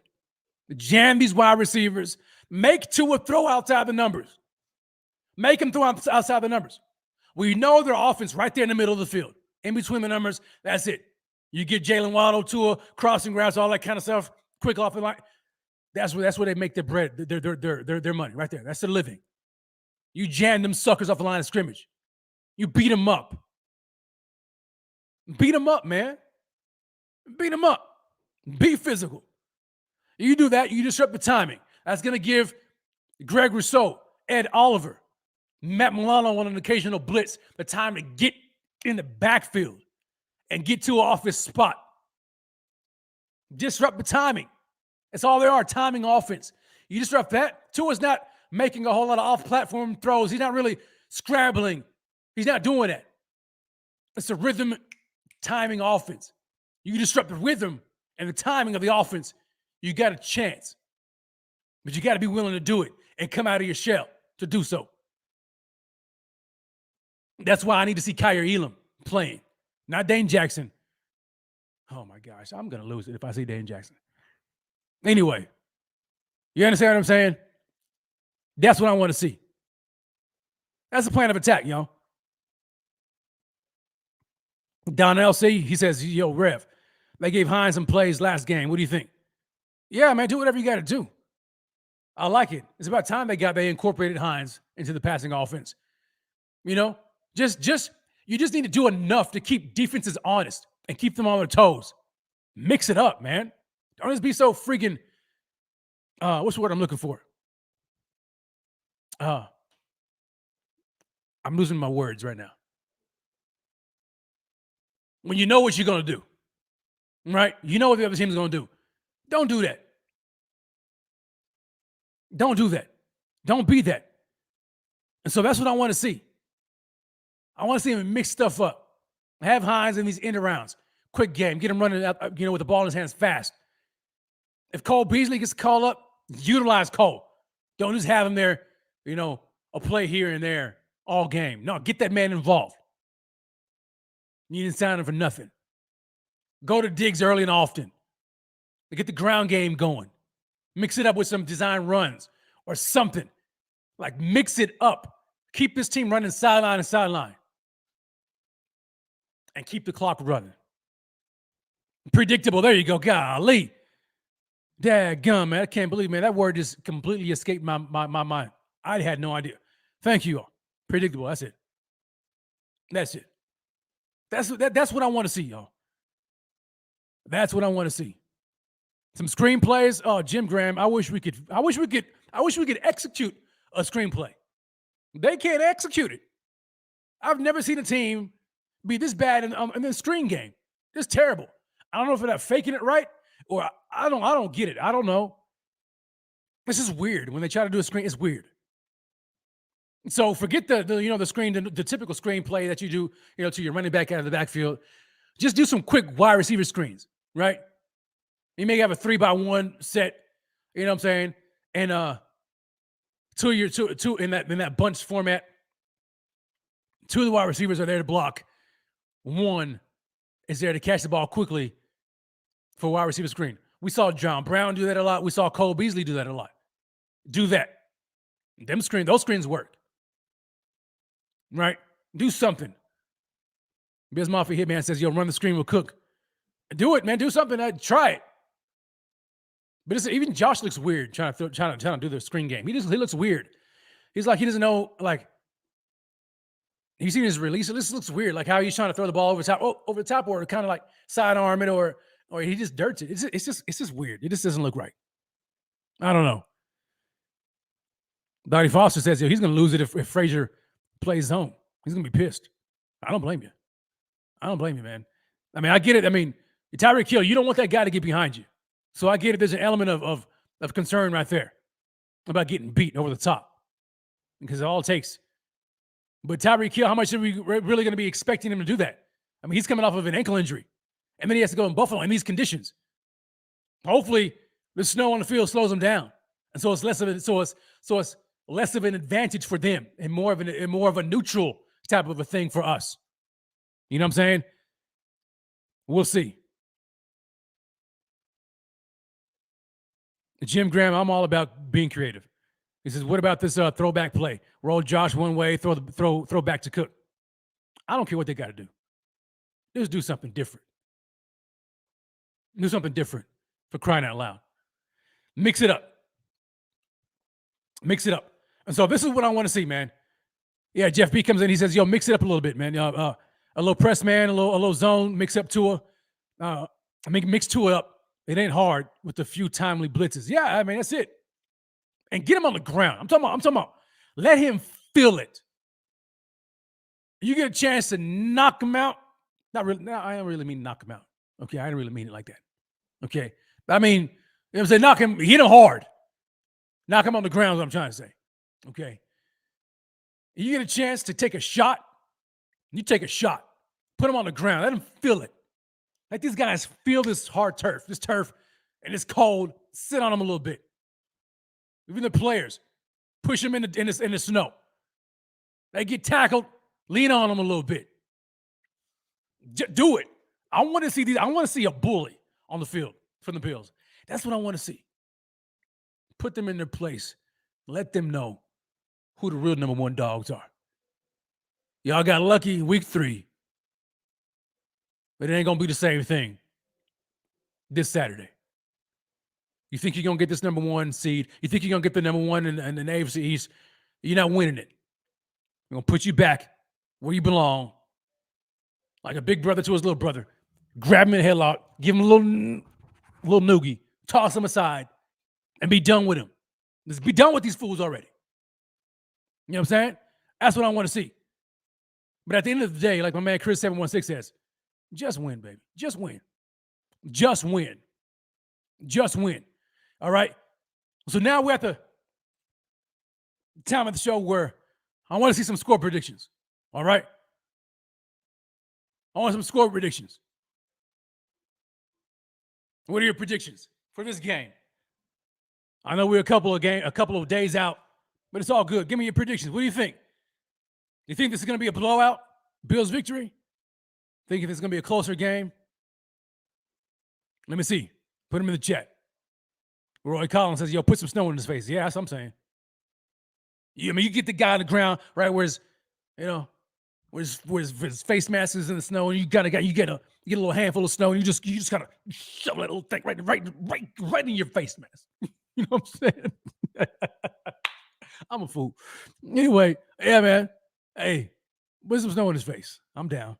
Jam these wide receivers. Make Tua throw outside the numbers. Make them throw outside the numbers. We know their offense right there in the middle of the field. In between the numbers, that's it. You get Jalen Waddle, Tua, crossing routes, all that kind of stuff, quick off the line. That's where they make their bread, their money right there. That's their living. You jam them suckers off the line of scrimmage. You beat them up. Beat them up, man. Beat them up. Be physical. You do that, you disrupt the timing. That's going to give Greg Rousseau, Ed Oliver, Matt Milano on an occasional blitz the time to get in the backfield and get to off his spot. Disrupt the timing. That's all they are, timing offense. You disrupt that. Tua's not making a whole lot of off-platform throws. He's not really scrambling. He's not doing that. It's a rhythm timing offense. You disrupt the rhythm and the timing of the offense, you got a chance. But you got to be willing to do it and come out of your shell to do so. That's why I need to see Kyer Elam playing, not Dane Jackson. Oh, my gosh. I'm going to lose it if I see Dane Jackson. Anyway, you understand what I'm saying? That's what I want to see. That's the plan of attack, yo. Don LC, he says, yo, Rev, they gave Hines some plays last game. What do you think? Yeah, man, do whatever you got to do. I like it. It's about time they incorporated Hines into the passing offense. You know, you just need to do enough to keep defenses honest and keep them on their toes. Mix it up, man. Don't just be so freaking, what's the word I'm looking for? I'm losing my words right now. When you know what you're going to do. right? You know what the other team is going to do. Don't do that. Don't do that. Don't be that. And so that's what I want to see. I want to see him mix stuff up. Have Hines in these end arounds. Quick game. Get him running out, with the ball in his hands fast. If Cole Beasley gets called up, utilize Cole. Don't just have him there, a play here and there all game. No, get that man involved. You didn't sign him for nothing. Go to Diggs early and often. Get the ground game going. Mix it up with some design runs or something. Like, mix it up. Keep this team running sideline and sideline. And keep the clock running. Predictable. There you go. Golly. Dadgum, man. I can't believe, man. That word just completely escaped my mind. I had no idea. Thank you all. Predictable. That's it. That's it. That's what I want to see, y'all. That's what I want to see. Some screenplays. Oh, Jim Graham. I wish we could execute a screenplay. They can't execute it. I've never seen a team be this bad in the screen game. It's terrible. I don't know if they're not faking it right, or I don't get it. I don't know. This is weird. When they try to do a screen, it's weird. So forget the screen, the typical screenplay that you do, to your running back out of the backfield. Just do some quick wide receiver screens, right? You may have a 3-by-1 set, you know what I'm saying? And two in that bunch format. Two of the wide receivers are there to block. One is there to catch the ball quickly for wide receiver screen. We saw John Brown do that a lot. We saw Cole Beasley do that a lot. Do that. Those screens work. Right? Do something. Biz Mafia Hitman says, run the screen with Cook. Do it, man. Do something. Try it. But even Josh looks weird trying to do the screen game. He looks weird. He's like, he doesn't know, like, you seen his release? This looks weird, like how he's trying to throw the ball over the top, or kind of like sidearm it, or he just dirts it. It's just weird. It just doesn't look right. I don't know. Donnie Foster says he's going to lose it if Frazier plays zone. He's going to be pissed. I don't blame you. Man. I mean, I get it. I mean, Tyreek Hill, you don't want that guy to get behind you. So I get it. There's an element of concern right there about getting beat over the top, because it all takes. But Tyreek Hill, how much are we really going to be expecting him to do that? I mean, he's coming off of an ankle injury, and then he has to go in Buffalo in these conditions. Hopefully, the snow on the field slows him down, and so it's less of an advantage for them, and more of a neutral type of a thing for us. You know what I'm saying? We'll see. Jim Graham, I'm all about being creative. He says, "What about this throwback play? Roll Josh one way, throw back to Cook." I don't care what they got to do. Just do something different. Do something different, for crying out loud. Mix it up. And so this is what I want to see, man. Yeah, Jeff B comes in. He says, mix it up a little bit, man. A little press man, a little zone, mix up Tua. Mix Tua up. It ain't hard with a few timely blitzes. Yeah, I mean, that's it. And get him on the ground. I'm talking about let him feel it. You get a chance to knock him out. Not really. No, I don't really mean knock him out. Okay, I didn't really mean it like that. Okay. I mean, you know what I'm saying? Knock him, hit him hard. Knock him on the ground is what I'm trying to say. Okay. You get a chance to take a shot, you take a shot. Put him on the ground. Let him feel it. Let these guys feel this hard turf, and it's cold. Sit on them a little bit. Even the players, push them in the snow. They get tackled, lean on them a little bit. Do it. I want to see these. I want to see a bully on the field from the Bills. That's what I want to see. Put them in their place. Let them know who the real number one dogs are. Y'all got lucky week 3. But it ain't going to be the same thing this Saturday. You think you're going to get this number 1 seed? You think you're going to get the number 1 in the AFC East? You're not winning it. We're going to put you back where you belong, like a big brother to his little brother. Grab him in a headlock, give him a little noogie, toss him aside, and be done with him. Let's be done with these fools already. You know what I'm saying? That's what I want to see. But at the end of the day, like my man Chris 716 says, just win, baby. Just win. Just win. Just win. All right? So now we're at the time of the show where I want to see some score predictions. All right? I want some score predictions. What are your predictions for this game? I know we're a couple of days out, but it's all good. Give me your predictions. What do you think? You think this is going to be a blowout? Bills victory? Think if it's going to be a closer game? Let me see. Put him in the chat. Roy Collins says, yo, put some snow in his face. Yeah, that's what I'm saying. I mean, you get the guy on the ground, right, where his face mask is in the snow, and you get a little handful of snow, and you just kind of shove that little thing right in your face mask. You know what I'm saying? I'm a fool. Anyway, yeah, man. Hey, put some snow in his face. I'm down.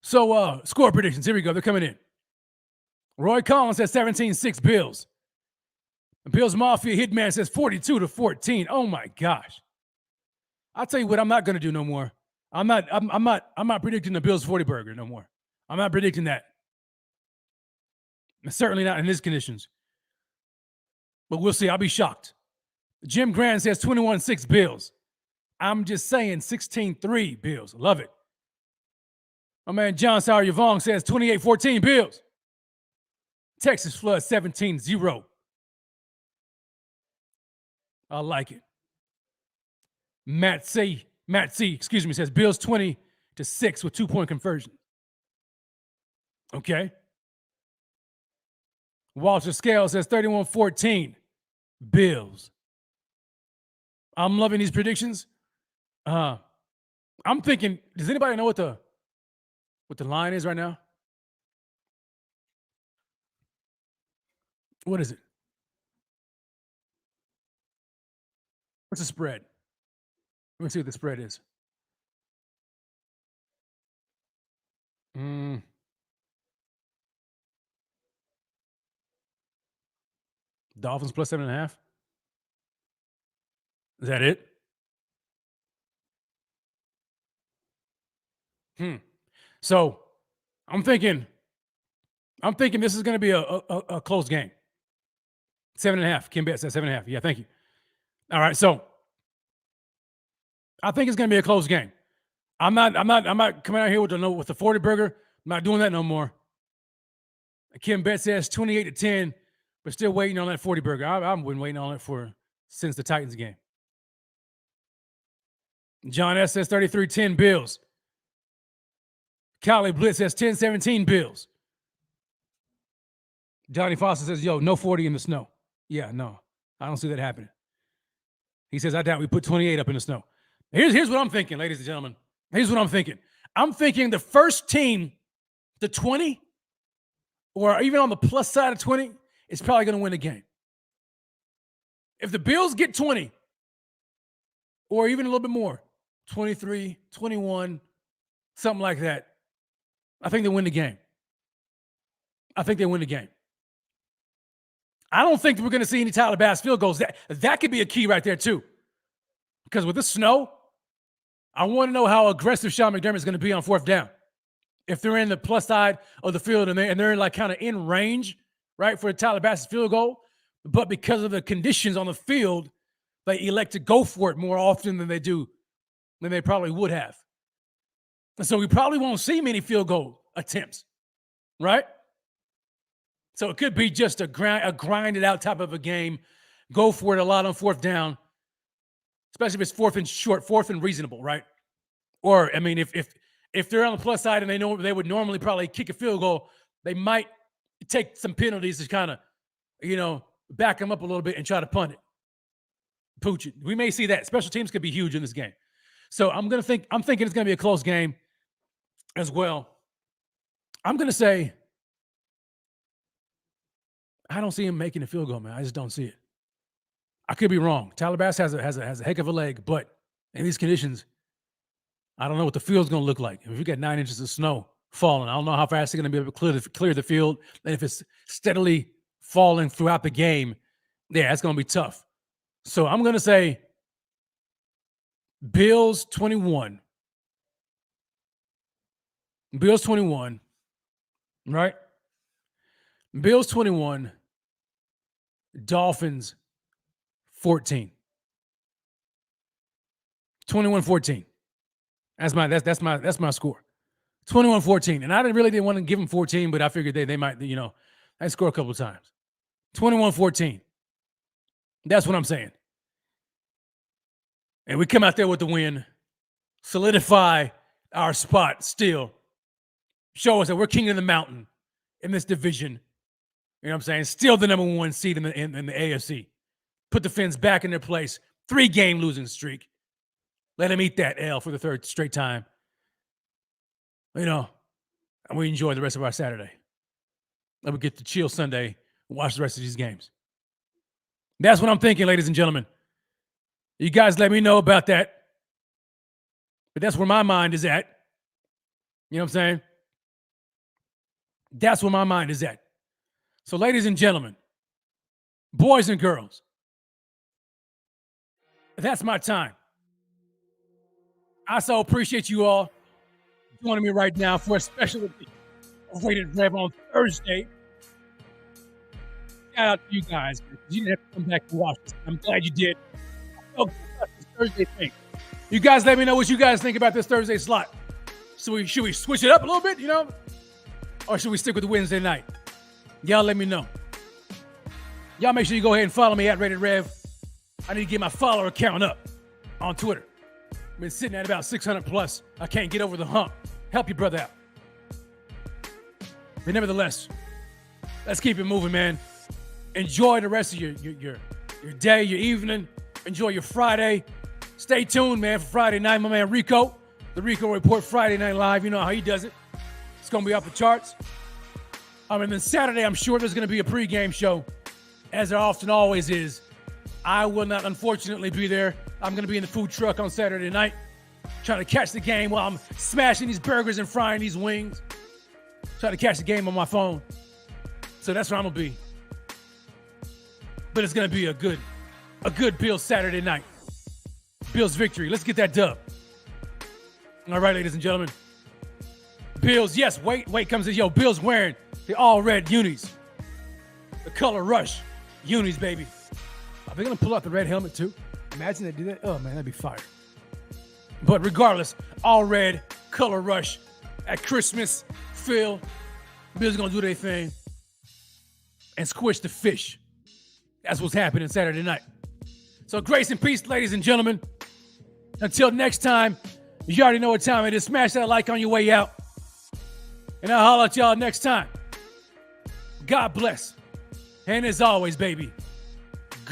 So, score predictions. Here we go. They're coming in. Roy Collins says 17-6 Bills. The Bills Mafia Hitman says 42-14. Oh my gosh. I'll tell you what I'm not going to do no more. I'm not predicting the Bills 40 burger no more. I'm not predicting that. Certainly not in these conditions. But we'll see. I'll be shocked. Jim Grant says 21-6 Bills. I'm just saying 16-3 Bills. Love it. My man John Sauer Yvonne says 28-14 Bills. Texas Flood 17-0. I like it. Matt C, says Bills 20-6 with 2-point conversion. Okay. Walter Scale says 31-14 Bills. I'm loving these predictions. I'm thinking, does anybody know what the line is right now? What is it? What's the spread? Let me see what the spread is. Dolphins plus 7.5. Is that it? So I'm thinking this is going to be a close game. 7.5. Kim Bet says 7.5. Yeah, thank you. All right, so I think it's going to be a close game. I'm not coming out here with the 40 burger. I'm not doing that no more. Kim Bet says 28-10, but still waiting on that 40 burger. I've been waiting on it since the Titans game. John S says 33-10 Bills. Cali Blitz says 10-17 Bills. Johnny Foster says, yo, no 40 in the snow. Yeah, no, I don't see that happening. He says, I doubt we put 28 up in the snow. Here's what I'm thinking, ladies and gentlemen. Here's what I'm thinking. I'm thinking the first team to 20, or even on the plus side of 20, is probably going to win the game. If the Bills get 20, or even a little bit more, 23, 21, something like that, I think they win the game. I don't think we're going to see any Tyler Bass field goals. That could be a key right there, too. Because with the snow, I want to know how aggressive Sean McDermott is going to be on fourth down. If they're in the plus side of the field and they're like kind of in range, right, for Tyler Bass's field goal, but because of the conditions on the field, they elect to go for it more often than they probably would have. And so we probably won't see many field goal attempts, right? So it could be just a grinded out type of a game. Go for it a lot on fourth down, especially if it's fourth and short, fourth and reasonable, right? Or, I mean, if they're on the plus side and they know they would normally probably kick a field goal, they might take some penalties to kind of, back them up a little bit and try to punt it. Pooch it. We may see that. Special teams could be huge in this game. So I'm thinking it's going to be a close game as well. I'm going to say I don't see him making a field goal, man. I just don't see it. I could be wrong. Tyler Bass has a heck of a leg, but in these conditions, I don't know what the field's going to look like. If you got 9 inches of snow falling, I don't know how fast they're going to be able to clear the field. And if it's steadily falling throughout the game, yeah, it's going to be tough. So I'm going to say Bills 21. Bills 21. Right? Bills 21, Dolphins 14. 21-14. That's my score. 21-14. And I didn't want to give them 14, but I figured they might, I score a couple of times. 21-14. That's what I'm saying. And we come out there with the win, solidify our spot still, show us that we're king of the mountain in this division. You know what I'm saying? Still the number one seed in the AFC. Put the Fins back in their place. 3-game losing streak. Let them eat that L for the third straight time. And we enjoy the rest of our Saturday. Let me get to chill Sunday and watch the rest of these games. That's what I'm thinking, ladies and gentlemen. You guys let me know about that. But that's where my mind is at. You know what I'm saying? That's where my mind is at. So, ladies and gentlemen, boys and girls, that's my time. I so appreciate you all joining me right now for a special edition of Rated Rev on Thursday. Shout out to you guys. You didn't have to come back and watch this. I'm glad you did. Oh, this Thursday thing. You guys let me know what you guys think about this Thursday slot. So should we switch it up a little bit, Or should we stick with the Wednesday night? Y'all let me know. Y'all make sure you go ahead and follow me at Rated Rev. I need to get my follower count up on Twitter. I've been sitting at about 600 plus. I can't get over the hump. Help your brother out. But nevertheless, let's keep it moving, man. Enjoy the rest of your day, your evening. Enjoy your Friday. Stay tuned, man, for Friday night. My man Rico, the Rico Report Friday Night Live. You know how he does it. It's going to be off the charts. And then Saturday, I'm sure there's going to be a pregame show, as there often always is. I will not, unfortunately, be there. I'm going to be in the food truck on Saturday night, trying to catch the game while I'm smashing these burgers and frying these wings. Trying to catch the game on my phone. So that's where I'm going to be. But it's going to be a good Bills Saturday night. Bills victory. Let's get that dub. All right, ladies and gentlemen. Bills, yes, wait comes in. Bills wearing the all-red unis. The color rush unis, baby. Are they going to pull out the red helmet, too? Imagine they do that. Oh, man, that'd be fire. But regardless, all red, color rush at Christmas, Phil. Bills are going to do their thing and squish the fish. That's what's happening Saturday night. So grace and peace, ladies and gentlemen. Until next time, you already know what time it is. Smash that like on your way out. And I'll holler at y'all next time. God bless. And as always, baby,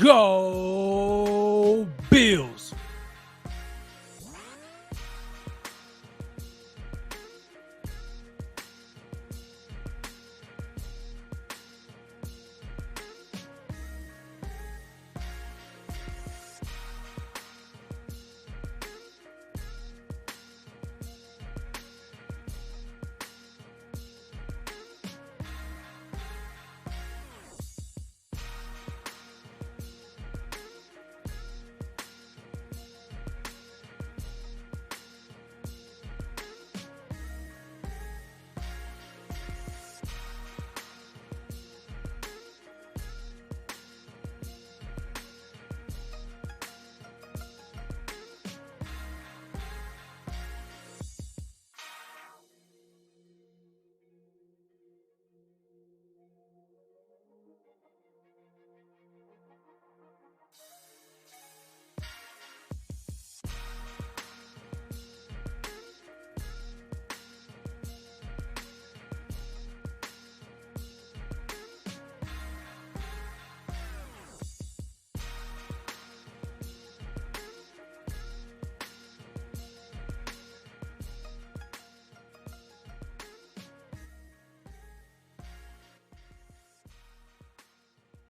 go